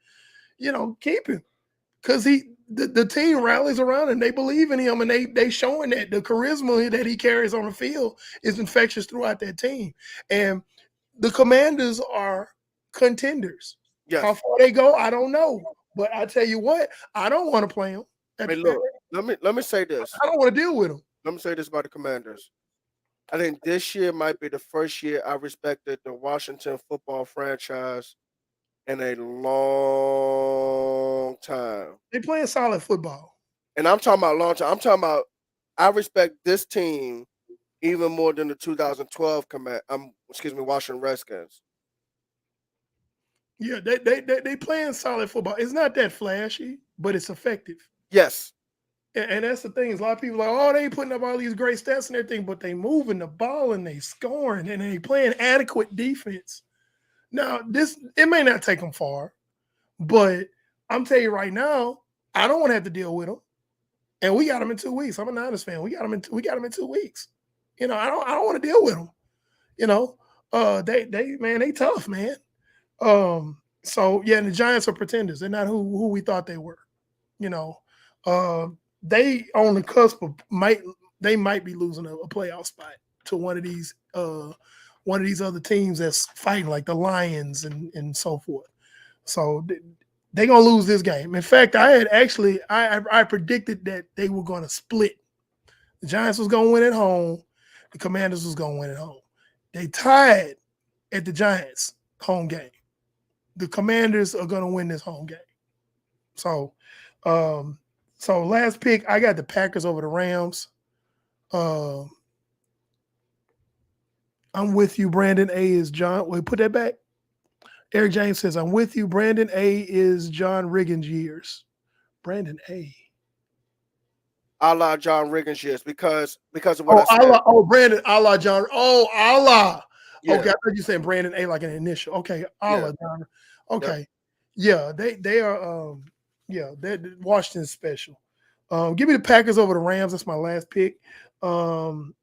keep him. Because the team rallies around and they believe in him, and they showing that the charisma that he carries on the field is infectious throughout that team. And the Commanders are contenders. Yes. How far they go, I don't know. But I tell you what, I don't want to play them. Look, let me say this. I don't want to deal with them. Let me say this about the Commanders. I think this year might be the first year I respected the Washington football franchise in a long time. They playing solid football. And I'm talking about long time. I'm talking about I respect this team even more than the 2012 Washington Redskins. Yeah, they playing solid football. It's not that flashy, but it's effective. Yes. And that's the thing. Is a lot of people are like, oh, they putting up all these great stats and everything, but they moving the ball and they scoring and they playing adequate defense. Now, it may not take them far, but I'm telling you right now, I don't want to have to deal with them. And we got them in 2 weeks. I'm a Niners fan. We got them in 2 weeks. I don't want to deal with them. They tough, man. So yeah, and the Giants are pretenders. They're not who we thought they were. You know, they on the cusp of might be losing a playoff spot to one of these other teams that's fighting like the Lions and so forth. So they're gonna lose this game. In fact, I had actually I predicted that they were gonna split. The Giants was gonna win at home, the Commanders was gonna win at home. They tied at the Giants home game. The Commanders are gonna win this home game. So last pick, I got the Packers over the Rams. I'm with you. Brandon A is John. Wait, put that back. Eric James says, I'm with you. Brandon A is John Riggins years. Brandon A. A la John Riggins years because of what I said. Brandon, a la John. Oh, a la. Yeah. Okay, I thought you saying Brandon A like an initial. Okay, a la John. Okay. Yeah. Yeah, they are they're Washington's special. Give me the Packers over the Rams. That's my last pick. You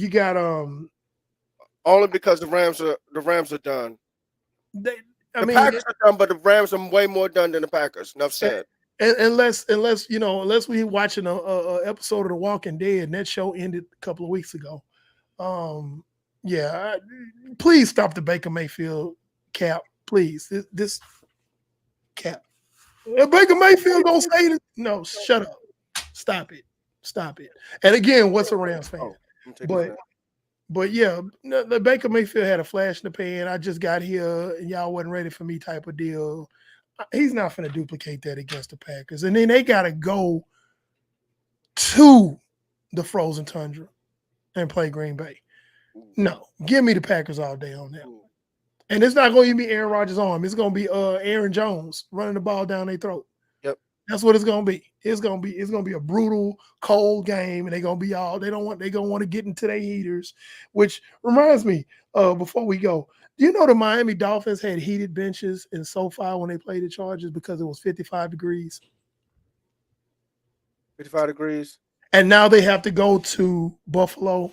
got only because the Rams are done. The Packers are done, but the Rams are way more done than the Packers. Enough said. Unless we watching a episode of The Walking Dead, and that show ended a couple of weeks ago. Please stop the Baker Mayfield cap, please. This cap. Baker Mayfield gonna say this? No, shut up. Stop it. And again, what's a Rams fan? But yeah, the Baker Mayfield had a flash in the pan. I just got here and y'all wasn't ready for me type of deal. He's not going to duplicate that against the Packers. And then they got to go to the frozen tundra and play Green Bay. No, give me the Packers all day on that. And it's not going to be Aaron Rodgers' arm. It's going to be Aaron Jones running the ball down their throat. Yep. That's what it's going to be. It's going to be a brutal, cold game, and they're going to be they're going to want to get into their heaters, which reminds me, before we go, do you know the Miami Dolphins had heated benches in SoFi when they played the Chargers because it was 55 degrees? 55 degrees. And now they have to go to Buffalo.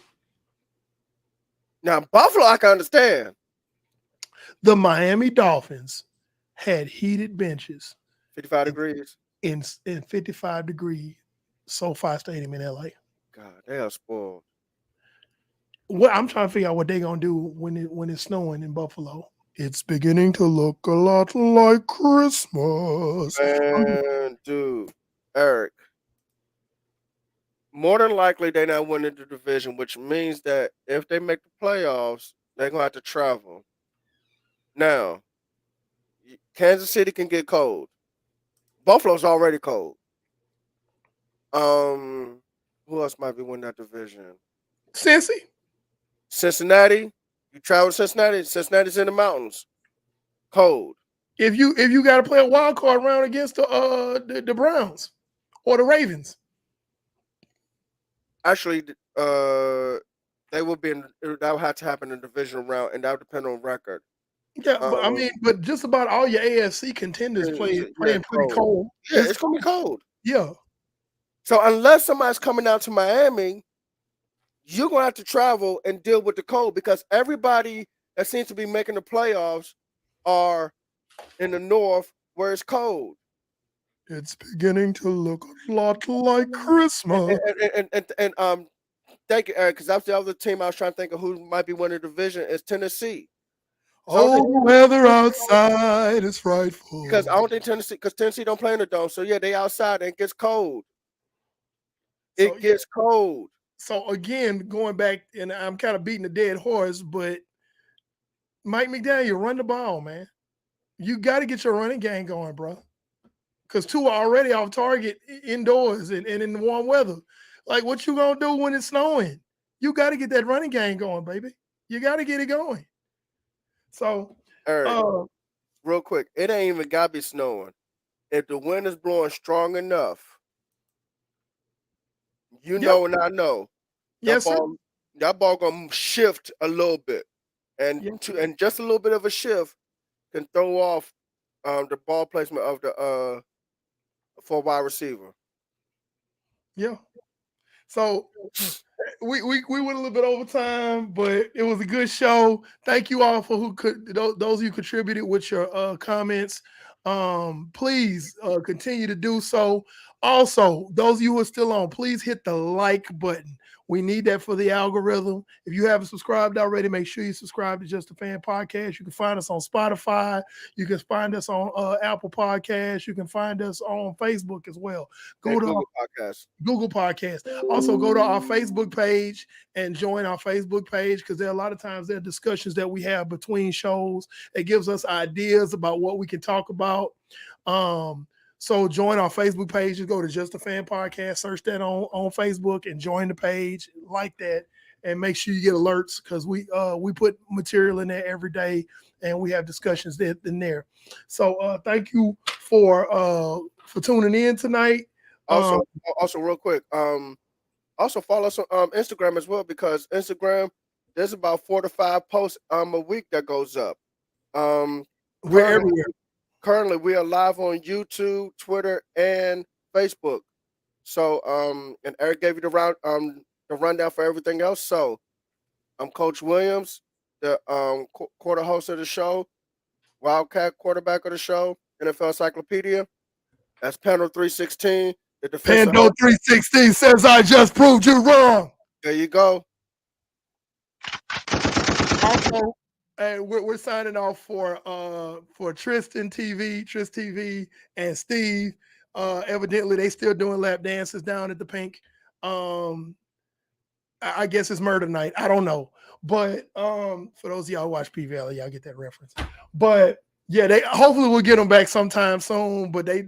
Now, Buffalo, I can understand. The Miami Dolphins had heated benches. 55 degrees. In 55 degree SoFi Stadium in LA. God, they are spoiled. What I'm trying to figure out what they're gonna do when it's snowing in Buffalo. It's beginning to look a lot like Christmas. Man, dude, Eric. More than likely, they're not winning the division, which means that if they make the playoffs, they're gonna have to travel. Now, Kansas City can get cold. Buffalo's already cold. Who else might be winning that division? Cincinnati. You travel to Cincinnati. Cincinnati's in the mountains. Cold. If you got to play a wild card round against the Browns or the Ravens. Actually, they will be that will have to happen in the divisional round, and that would depend on record. Yeah, but just about all your AFC contenders playing pretty cold. Yeah, it's gonna be cold. Yeah. So unless somebody's coming out to Miami, you're gonna have to travel and deal with the cold because everybody that seems to be making the playoffs are in the north where it's cold. It's beginning to look a lot like Christmas. And thank you, Eric, because that's the other team I was trying to think of who might be winning the division is Tennessee. So the weather outside is frightful. Because I don't think Tennessee don't play in the dome. So yeah, they outside and it gets cold. It gets cold. So again, going back, and I'm kind of beating a dead horse, but Mike McDaniel, run the ball, man. You got to get your running game going, bro. Because two are already off target indoors and in the warm weather. Like, what you gonna do when it's snowing? You got to get that running game going, baby. You got to get it going. So, real quick, it ain't even got to be snowing. If the wind is blowing strong enough, know and I know, that ball gonna shift a little bit, and just a little bit of a shift can throw off the ball placement of the for wide receiver. Yeah. So we went a little bit over time, but it was a good show. Thank you all for those who contributed with your comments. Please continue to do so. Also, those of you who are still on, please hit the like button. We need that for the algorithm. If you haven't subscribed already, make sure you subscribe to Just a Fan Podcast. You can find us on Spotify. You can find us on Apple Podcasts. You can find us on Facebook as well. Go to Google Podcast. Also, go to our Facebook page and join our Facebook page, because there are a lot of times there are discussions that we have between shows. It gives us ideas about what we can talk about. So join our Facebook page. Just go to Just a Fan Podcast, search that on Facebook, and join the page like that. And make sure you get alerts, because we put material in there every day, and we have discussions in there. So thank you for tuning in tonight. Also, real quick, also follow us on Instagram as well, because Instagram, there's about 4 to 5 posts a week that goes up. We're everywhere. Currently, we are live on YouTube, Twitter, and Facebook. So, and Eric gave you the rundown for everything else. So, I'm Coach Williams, the quarter host of the show, Wildcat quarterback of the show, NFL Encyclopedia. That's Pando 316. Pando 316 says I just proved you wrong. There you go. Also, and we're signing off for Tristan TV, and Steve. Evidently, they still doing lap dances down at the Pink. I guess it's murder night. I don't know, but for those of y'all who watch P Valley, y'all get that reference. But yeah, they hopefully we'll get them back sometime soon. But they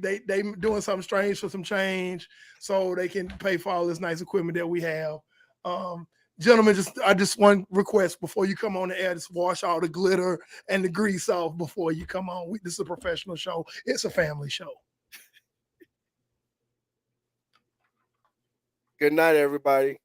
doing something strange for some change, so they can pay for all this nice equipment that we have. Gentlemen, I just one request before you come on the air: just wash all the glitter and the grease off before you come on. This is a professional show. It's a family show. Good night, everybody.